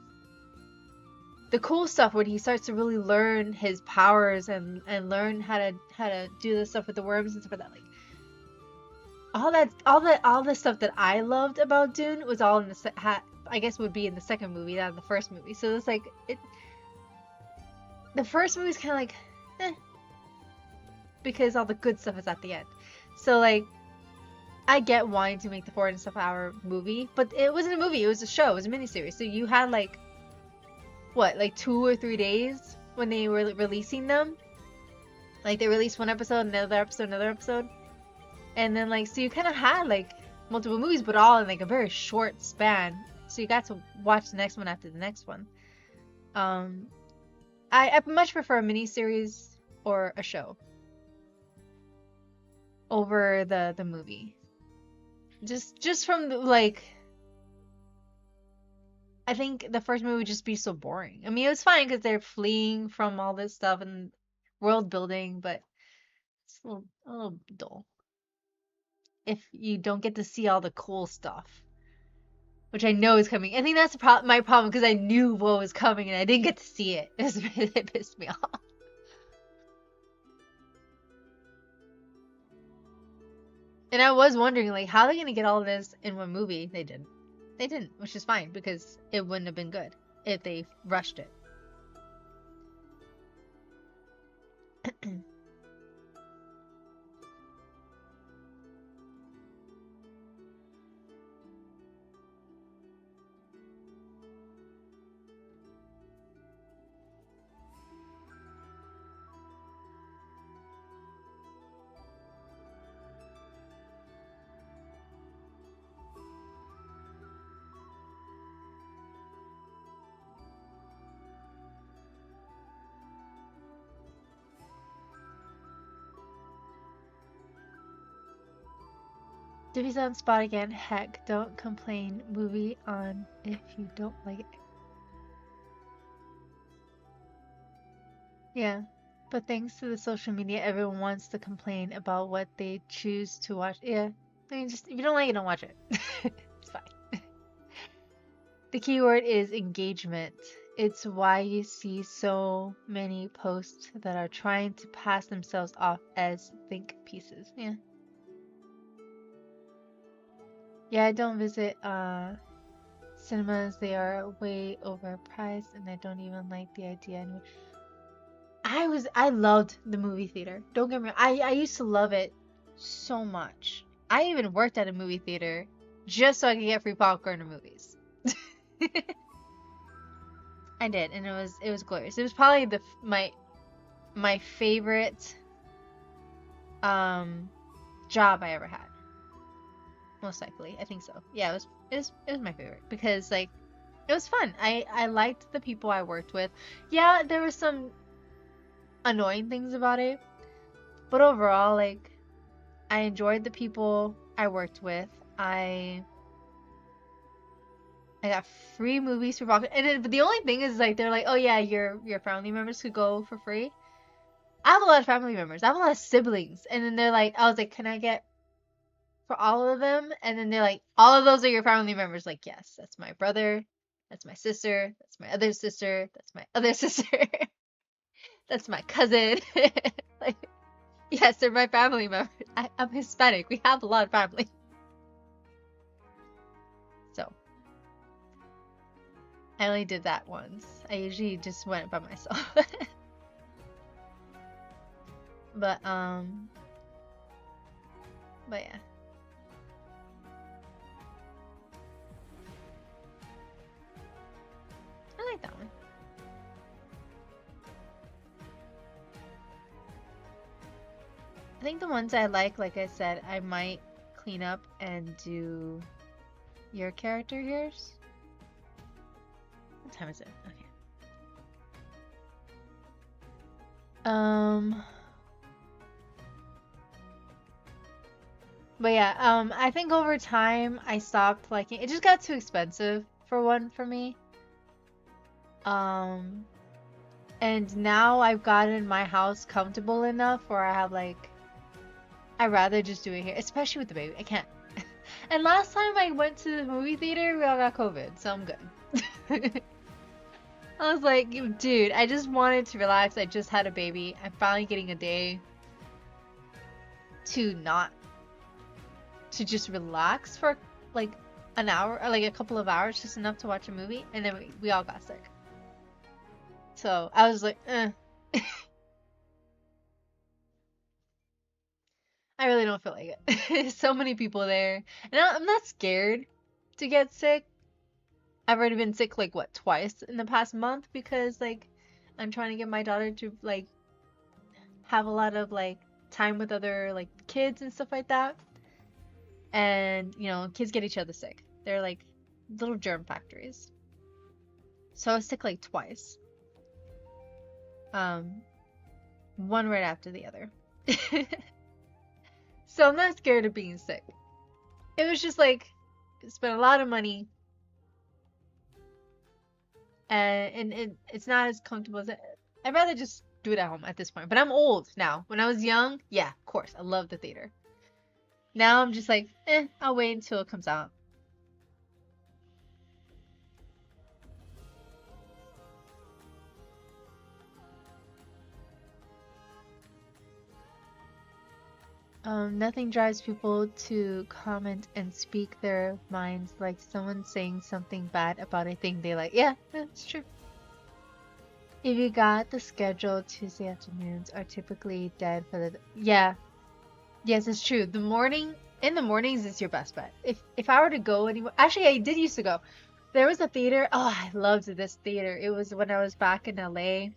the cool stuff when he starts to really learn his powers and learn how to do this stuff with the worms and stuff like that, like all the stuff that I loved about Dune was all in the I guess would be in the second movie, not in the first movie. So it's like the first movie's kind of like because all the good stuff is at the end. So like I get wanting to make the 4.5 hour movie, but it wasn't a movie, it was a show, it was a miniseries. So you had like what, like 2 or 3 days when they were releasing them? Like they released one episode, another episode, another episode. And then like, so you kind of had like multiple movies, but all in like a very short span. So you got to watch the next one after the next one. I much prefer a miniseries or a show over the movie. Just from the, like, I think the first movie would just be so boring. I mean, it was fine because they're fleeing from all this stuff and world building, but it's a little dull if you don't get to see all the cool stuff, which I know is coming. I think that's my problem because I knew what was coming and I didn't get to see it. It pissed me off. And I was wondering, like, how are they gonna get all of this in one movie? They didn't. They didn't, which is fine because it wouldn't have been good if they rushed it. Dippy's on spot again. Heck, don't complain. Movie on if you don't like it. Yeah, but thanks to the social media, everyone wants to complain about what they choose to watch. Yeah, I mean, just if you don't like it, don't watch it. It's fine. The keyword is engagement. It's why you see so many posts that are trying to pass themselves off as think pieces. Yeah. Yeah, I don't visit cinemas. They are way overpriced and I don't even like the idea anyway. I loved the movie theater. Don't get me wrong. I used to love it so much. I even worked at a movie theater just so I could get free popcorn to movies. I did, and it was glorious. It was probably my favorite job I ever had. Most likely, I think so. Yeah, it was my favorite because like it was fun. I liked the people I worked with. Yeah, there were some annoying things about it, but overall, like I enjoyed the people I worked with. I got free movies for popcorn, but the only thing is like they're like, oh yeah, your family members could go for free. I have a lot of family members. I have a lot of siblings, and then they're like, I was like, can I get for all of them? And then they're like, all of those are your family members. Like, yes, that's my brother, that's my sister, that's my other sister, that's my other sister, that's my cousin. Like, yes, they're my family members. I'm Hispanic. We have a lot of family. So I only did that once. I usually just went by myself. But yeah. I like that one. I think the ones I like I said, I might clean up and do your character here's. What time is it? Okay. But yeah, I think over time I stopped liking it. It just got too expensive for me. And now I've gotten my house comfortable enough where I have like I'd rather just do it here, especially with the baby. I can't. And last time I went to the movie theater, we all got COVID, so I'm good. I was like, dude, I just wanted to relax. I just had a baby. I'm finally getting a day to not to just relax for like an hour or like a couple of hours, just enough to watch a movie, and then we all got sick. So I was like, eh. I really don't feel like it. So many people there, and I'm not scared to get sick. I've already been sick like what, twice in the past month because like I'm trying to get my daughter to like have a lot of like time with other like kids and stuff like that. And you know, kids get each other sick. They're like little germ factories. So I was sick like twice. One right after the other. So I'm not scared of being sick. It was just like spent a lot of money, and it's not as comfortable as I'd rather just do it at home at this point. But I'm old now. When I was young, yeah, of course, I love the theater. Now I'm just like, I'll wait until it comes out. Nothing drives people to comment and speak their minds like someone saying something bad about a thing they like. Yeah, that's true. If you got the schedule, Tuesday afternoons are typically dead for the... Yeah. Yes, it's true. In the mornings is your best bet. If I were to go anywhere... Actually, I did used to go. There was a theater. Oh, I loved this theater. It was when I was back in LA.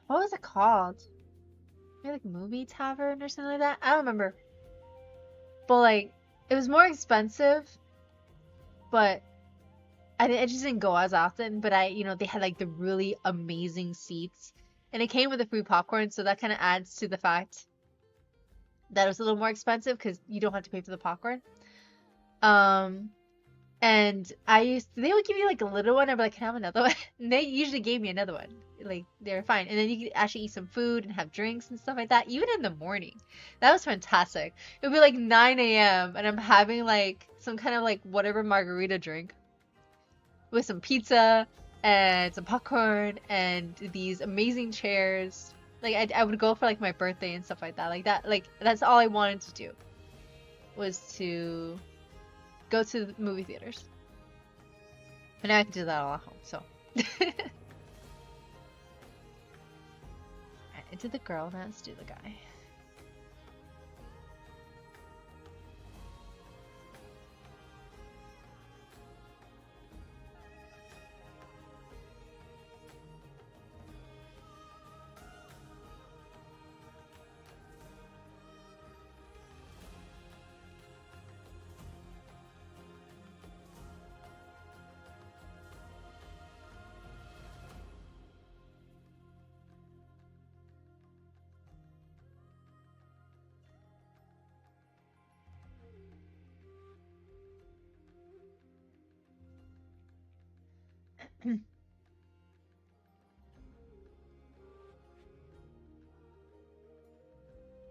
What was it called? Maybe like Movie Tavern or something like that. I don't remember. But like, it was more expensive, but I just didn't go as often. But they had like the really amazing seats, and it came with a free popcorn, so that kind of adds to the fact that it was a little more expensive because you don't have to pay for the popcorn. And they would give you like a little one. I'd be like, can I have another one? And they usually gave me another one. Like, they were fine. And then you could actually eat some food and have drinks and stuff like that, even in the morning. That was fantastic. It would be like 9 a.m. and I'm having like some kind of like whatever margarita drink with some pizza and some popcorn and these amazing chairs. Like, I would go for like my birthday and stuff like that. Like, that's all I wanted to do was to go to the movie theaters. And now I can do that all at home, so. I did the girl, now let's do the guy.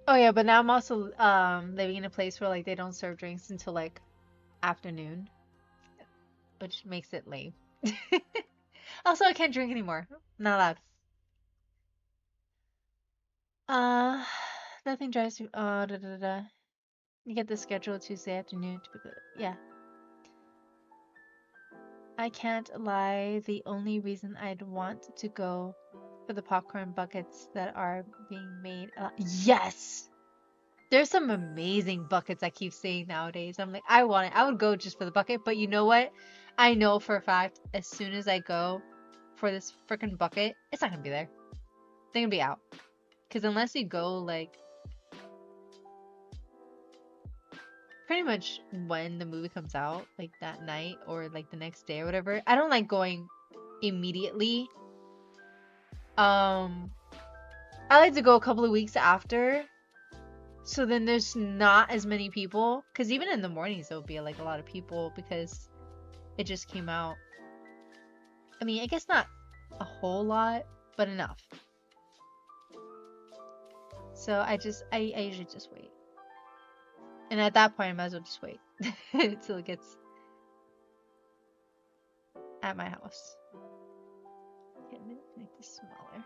Oh yeah, but now I'm also living in a place where like they don't serve drinks until like afternoon, which makes it lame. Also, I can't drink anymore. Not allowed. Uh, nothing drives me. Da, da, da. You get the schedule Tuesday afternoon. Yeah. I can't lie. The only reason I'd want to go for the popcorn buckets that are being made. Yes! There's some amazing buckets I keep seeing nowadays. I'm like, I want it. I would go just for the bucket, but you know what? I know for a fact as soon as I go for this freaking bucket, it's not gonna be there. They're gonna be out. Because unless you go like pretty much when the movie comes out, like that night or like the next day or whatever, I don't like going immediately. I like to go a couple of weeks after. So then there's not as many people, because even in the mornings there'll be like a lot of people because it just came out. I mean, I guess not a whole lot, but enough. So I usually just wait. And at that point, I might as well just wait until it gets at my house. Okay, let me make this smaller.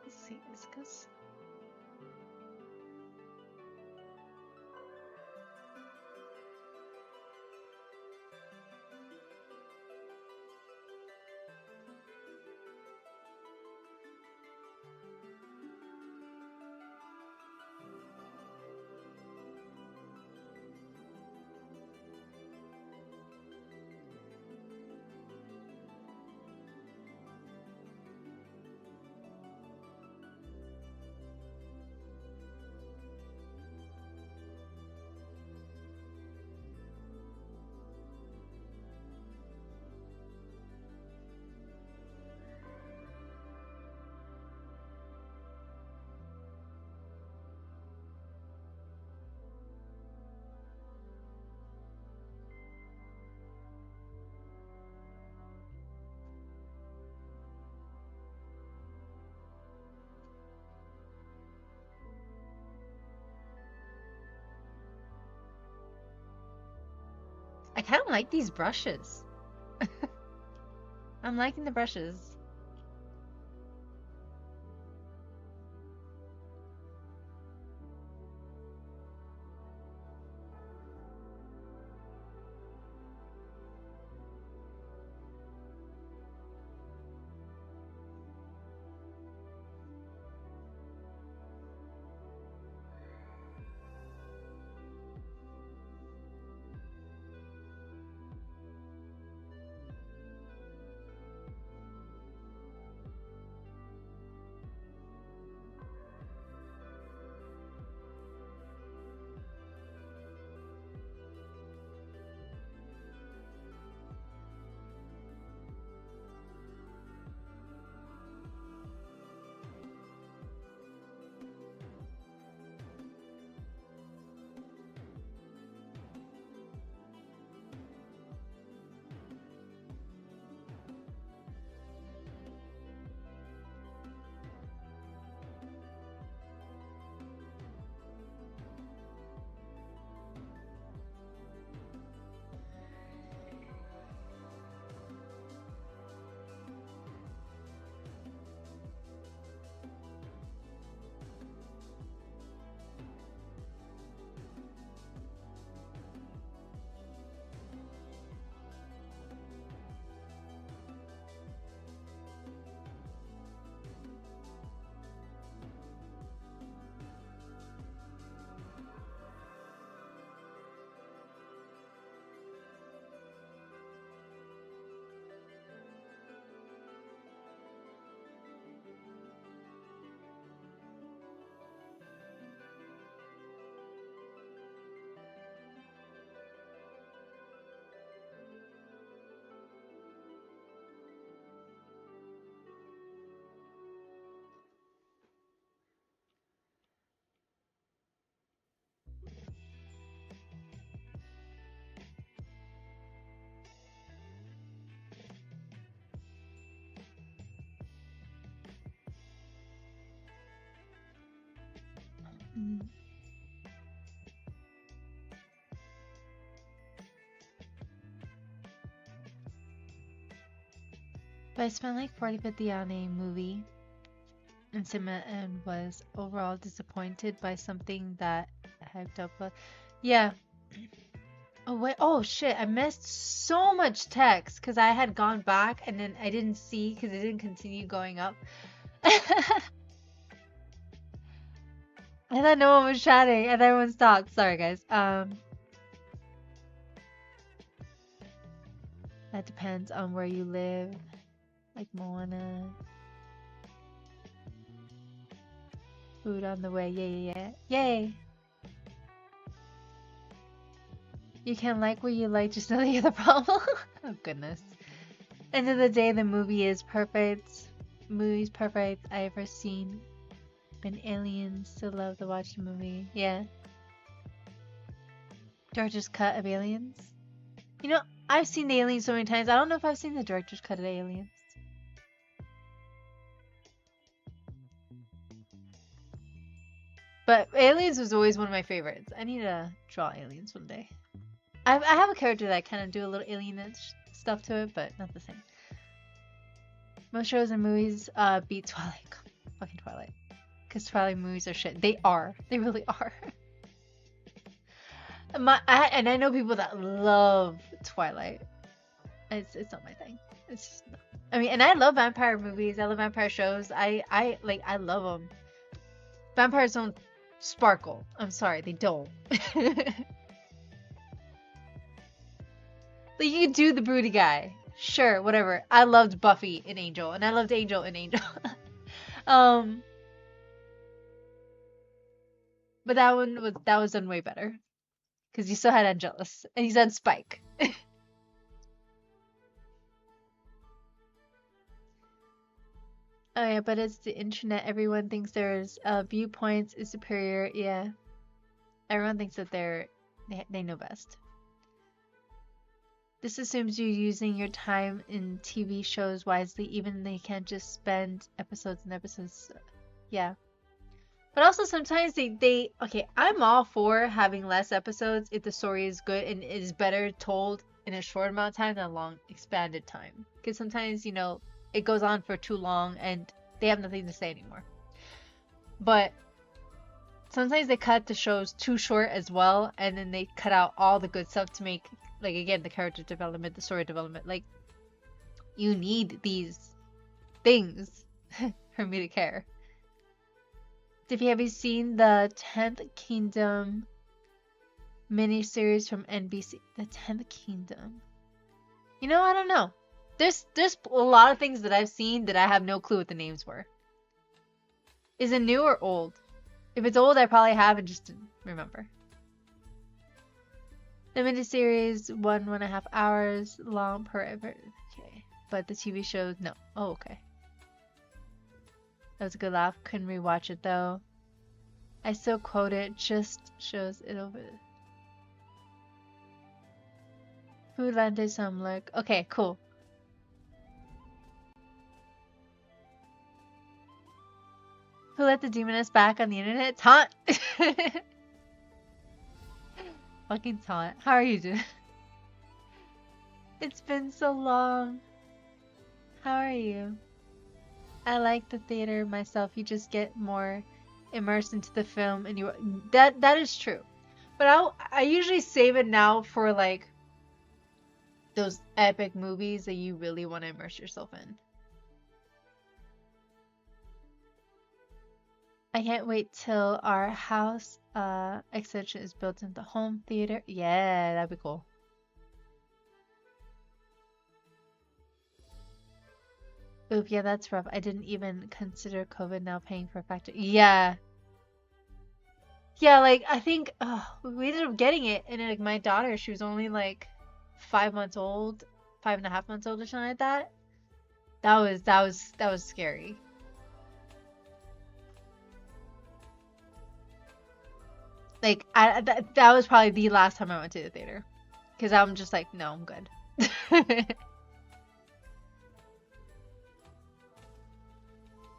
Let's see, this goes. I kind of like these brushes. I'm liking the brushes. Mm. But I spent like 40, 50 on a movie in cinema and was overall disappointed by something that hyped up. Yeah. Oh wait, oh shit, I missed so much text because I had gone back and then I didn't see because it didn't continue going up. I thought no one was chatting and everyone stopped. Sorry guys. That depends on where you live. Like Moana. Food on the way. Yeah. Yay! You can like what you like, just know that you're the problem. Oh goodness. End of the day, the movie is perfect. Movie's perfect I ever seen. Been aliens, still love to watch the movie. Yeah. Director's cut of Aliens. You know, I've seen the Aliens so many times. I don't know if I've seen the director's cut of Aliens. But Aliens was always one of my favorites. I need to draw Aliens one day. I have a character that kind of do a little alien-ish stuff to it, but not the same. Most shows and movies beat Twilight. Fucking Twilight. Because Twilight movies are shit. They are. They really are. And I know people that love Twilight. It's not my thing. It's just not. I mean, and I love vampire movies. I love vampire shows. I love them. Vampires don't sparkle. I'm sorry, they don't. Like, you do the broody guy. Sure, whatever. I loved Buffy in Angel, and I loved Angel in Angel. But that was done way better. Because you still had Angelus, and he's on Spike. Oh yeah, but it's the internet. Everyone thinks there's viewpoints is superior. Yeah. Everyone thinks that they know best. This assumes you're using your time in TV shows wisely, even they can't just spend episodes and episodes. Yeah. But also sometimes they okay, I'm all for having less episodes if the story is good and is better told in a short amount of time than a long expanded time. Because sometimes, you know, it goes on for too long and they have nothing to say anymore. But sometimes they cut the shows too short as well, and then they cut out all the good stuff to make, like, again, the character development, the story development. Like, you need these things for me to care. Have you seen the 10th Kingdom miniseries from NBC? The 10th Kingdom. You know, I don't know. There's a lot of things that I've seen that I have no clue what the names were. Is it new or old? If it's old, I probably have and just didn't remember. The miniseries, 1.5 hours long per episode. Okay. But the TV shows, no. Oh, okay. That was a good laugh. Couldn't rewatch it though. I still quote it. Just shows it over. Who landed some look? Okay, cool. Who let the demoness back on the internet? Taunt! Fucking Taunt. How are you doing? It's been so long. How are you? I like the theater myself. You just get more immersed into the film, and that is true. But I usually save it now for like those epic movies that you really want to immerse yourself in. I can't wait till our house extension is built into the home theater. Yeah, that'd be cool. Oop, yeah, that's rough. I didn't even consider COVID now paying for a factor. Yeah. Yeah, like, I think we ended up getting it, and like my daughter, she was only like 5 months old, 5.5 months old or something like that. That was scary. Like, that was probably the last time I went to the theater. Because I'm just like, no, I'm good.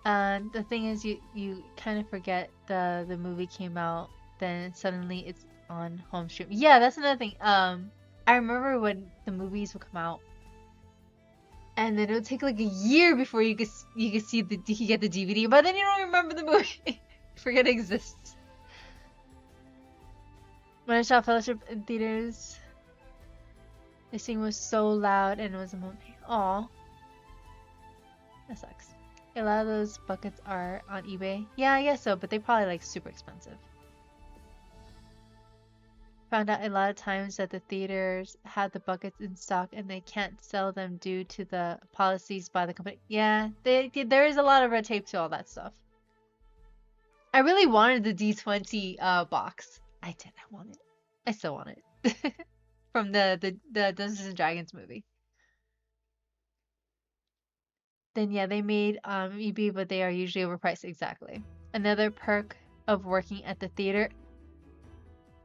The thing is, you kind of forget the movie came out, then suddenly it's on home stream. Yeah, that's another thing. I remember when the movies would come out, and then it would take like a year before you could see you could get the DVD, but then you don't remember the movie. You forget it exists. When I saw Fellowship in theaters, the scene was so loud and it was a moment. Aw, that sucks. A lot of those buckets are on eBay. Yeah, I guess so, but they're probably like super expensive. Found out a lot of times that the theaters have the buckets in stock and they can't sell them due to the policies by the company. Yeah, there is a lot of red tape to all that stuff. I really wanted the D20 box. I did. I want it. I still want it. From the Dungeons and Dragons movie. Then yeah, they made EB, but they are usually overpriced. Exactly. Another perk of working at the theater.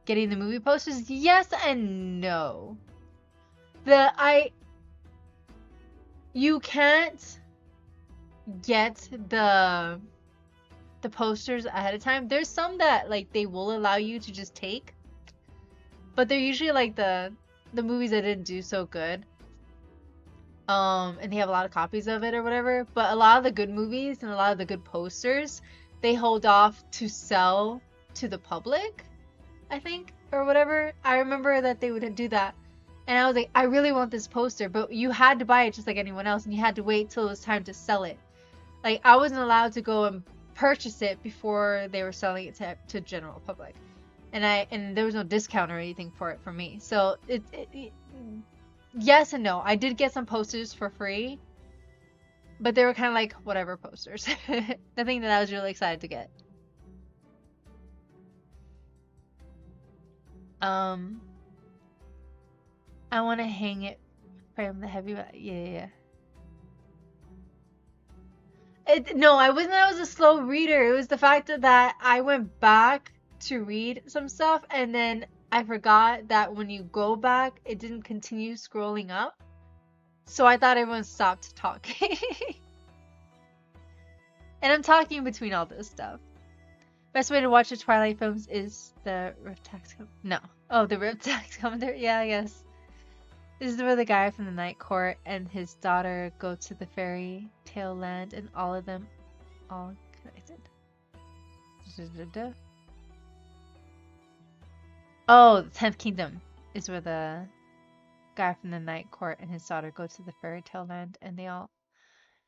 Getting the movie posters, yes and no. You can't get the posters ahead of time. There's some that like they will allow you to just take, but they're usually like the movies that didn't do so good. And they have a lot of copies of it or whatever. But a lot of the good movies and a lot of the good posters, they hold off to sell to the public, I think, or whatever. I remember that they would do that. And I was like, I really want this poster, but you had to buy it just like anyone else, and you had to wait till it was time to sell it. Like, I wasn't allowed to go and purchase it before they were selling it to general public. And there was no discount or anything for it for me. So it yes and no. I did get some posters for free, but they were kind of like whatever posters. Nothing that I was really excited to get. I want to hang it from the heavy. Yeah. No, I wasn't. I was a slow reader. It was the fact that I went back to read some stuff, and then I forgot that when you go back, it didn't continue scrolling up. So I thought everyone stopped talking. And I'm talking between all this stuff. Best way to watch the Twilight films is the Riptax. No. Oh, the Riptax commentary? Yeah, I guess. This is where the guy from the Night Court and his daughter go to the fairy tale land, and all of them all connected. Oh, the 10th Kingdom is where the guy from the Night Court and his daughter go to the fairy tale land, and they all.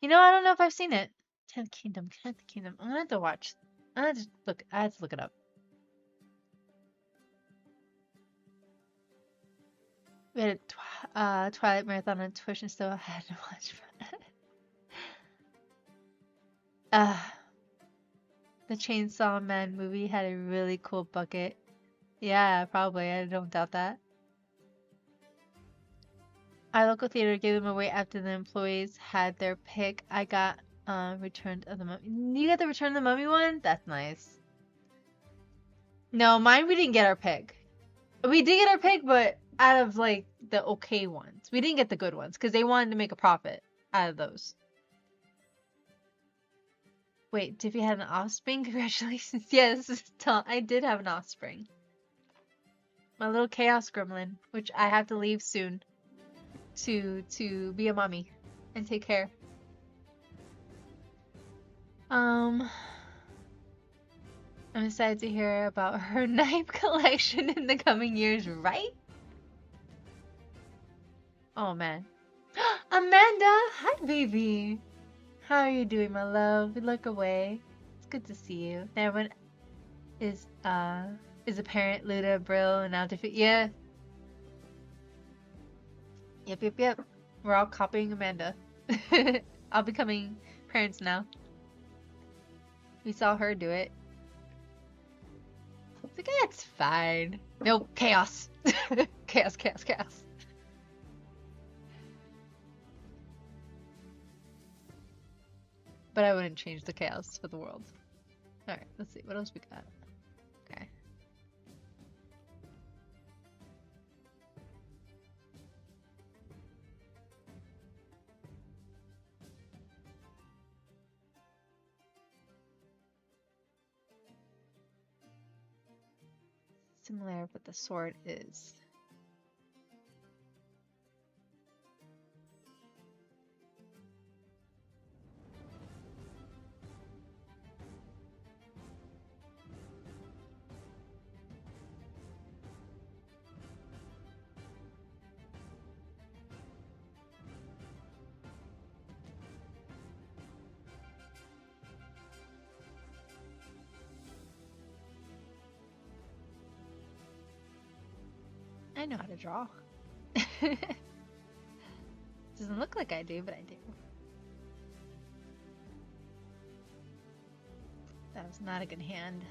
You know, I don't know if I've seen it. 10th Kingdom, 10th Kingdom. I'm gonna have to watch. I have to look it up. We had a Twilight marathon on Twitch and still had to watch. The Chainsaw Man movie had a really cool bucket. Yeah, probably. I don't doubt that. Our local theater gave them away after the employees had their pick. I got Return of the Mummy. You got the Return of the Mummy one? That's nice. No, mine we didn't get our pick. We did get our pick, but out of like the okay ones. We didn't get the good ones because they wanted to make a profit out of those. Wait, Diffie had an offspring? Congratulations. Yes, I did have an offspring. My little chaos gremlin, which I have to leave soon to be a mommy and take care. I'm excited to hear about her knife collection in the coming years, right? Oh man. Amanda! Hi baby! How are you doing, my love? You look away. It's good to see you. Everyone is a parent, Luda, Brill, and now Diffie. Yeah. Yep. We're all copying Amanda. I'll be becoming parents now. We saw her do it. It's like, it's fine. No, chaos. Chaos. But I wouldn't change the chaos for the world. Alright, let's see. What else we got? Okay. similar, but the sword is. I know how to draw. Doesn't look like I do, but I do. That was not a good hand.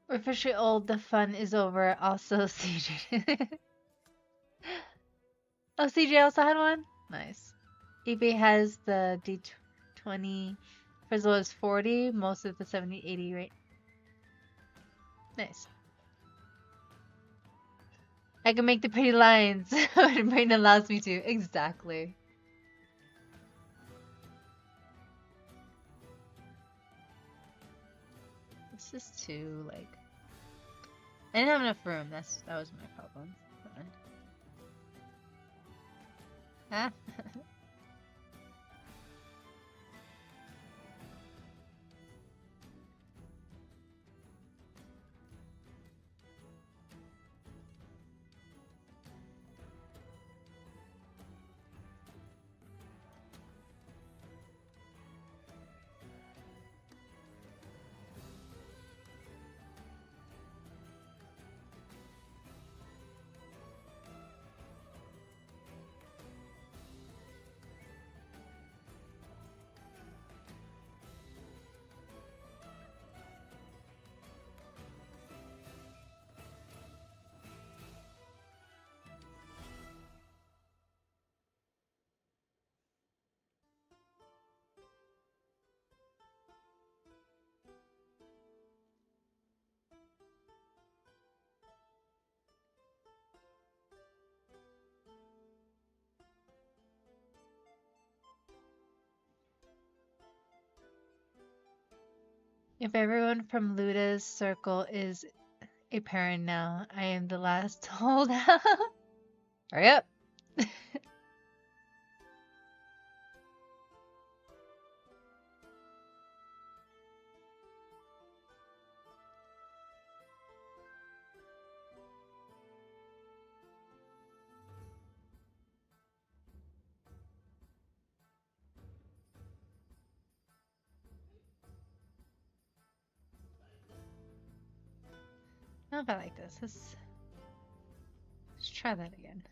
We're officially old. The fun is over. Also, CJ. Oh, CJ also had one? Nice. eBay has the D20. Frizzle is 40. Most of the 70, 80 rate. Nice. I can make the pretty lines when brain allows me to. Exactly. This is too, like... I didn't have enough room. That was my problem. Ah. If everyone from Luda's circle is a parent now, I am the last to hold out. Hurry up. Not if I like this. Let's try that again.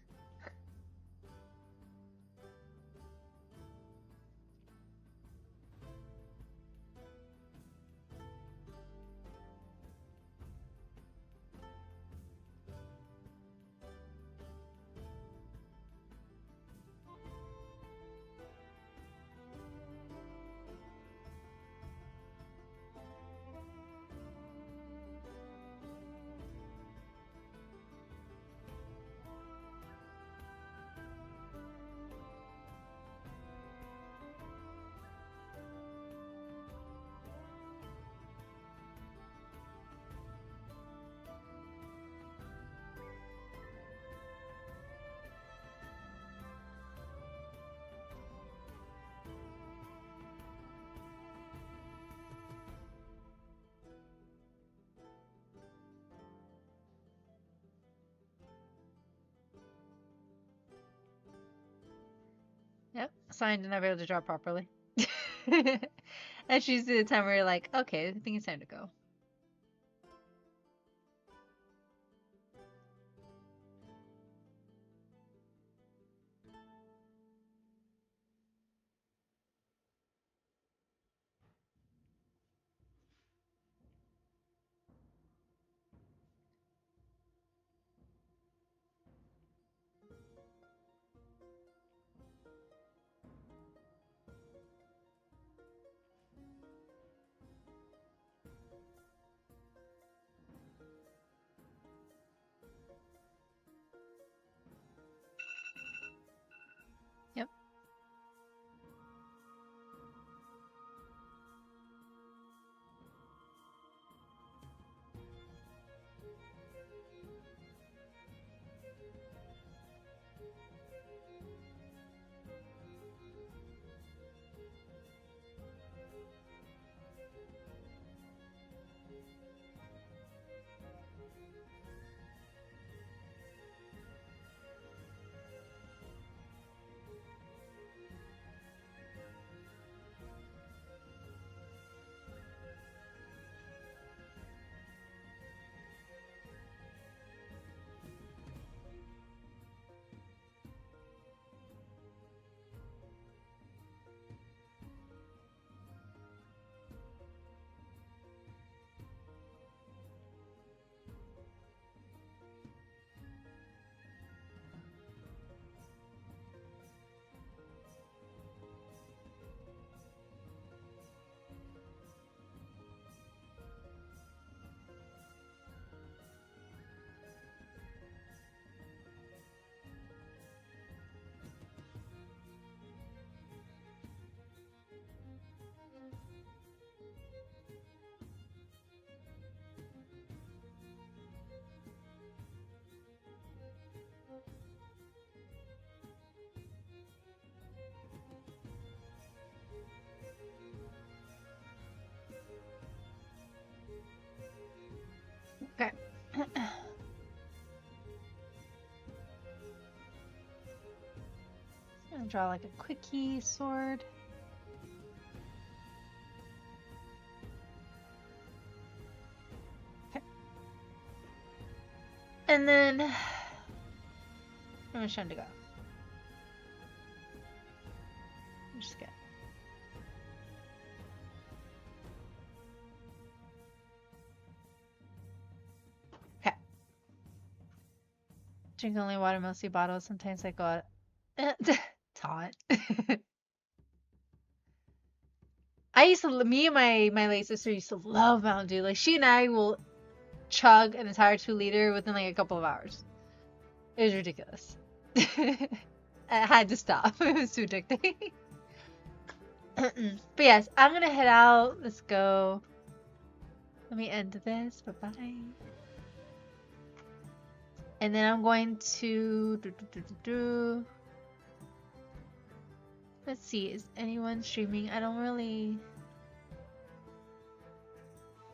signed and not be able to draw properly. And she's the time where you're like, okay, I think it's time to go. Yep. Okay. I'm gonna draw like a quickie sword. Okay. And then I'm just trying to go. Just get. Okay. Drink only water, mostly bottles. Sometimes I go out. Taunt. I used to, me and my late sister used to love Mountain Dew. Like, she and I will chug an entire 2-liter within like a couple of hours. It was ridiculous. I had to stop. It was too addicting. But yes, I'm gonna head out. Let's go. Let me end this. Bye-bye. And then I'm going to let's see, is anyone streaming? I don't really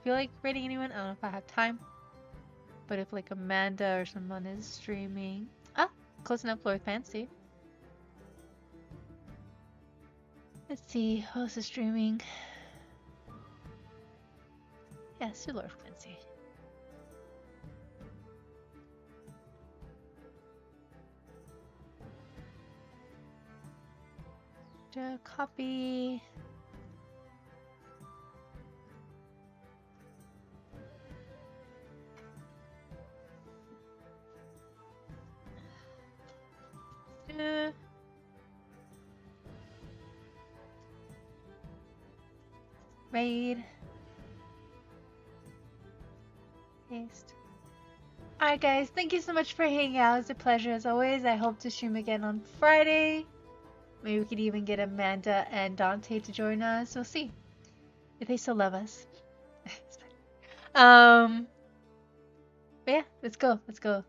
feel like rating anyone. I don't know if I have time. But if like Amanda or someone is streaming. Ah, closing up Lord Fancy. Let's see, who else is streaming? Yes, yeah, Lord Fancy. Copy. Raid. Paste. Alright guys, thank you so much for hanging out. It's a pleasure as always. I hope to stream again on Friday. Maybe we could even get Amanda and Dante to join us. We'll see. If they still love us. But yeah, let's go. Let's go.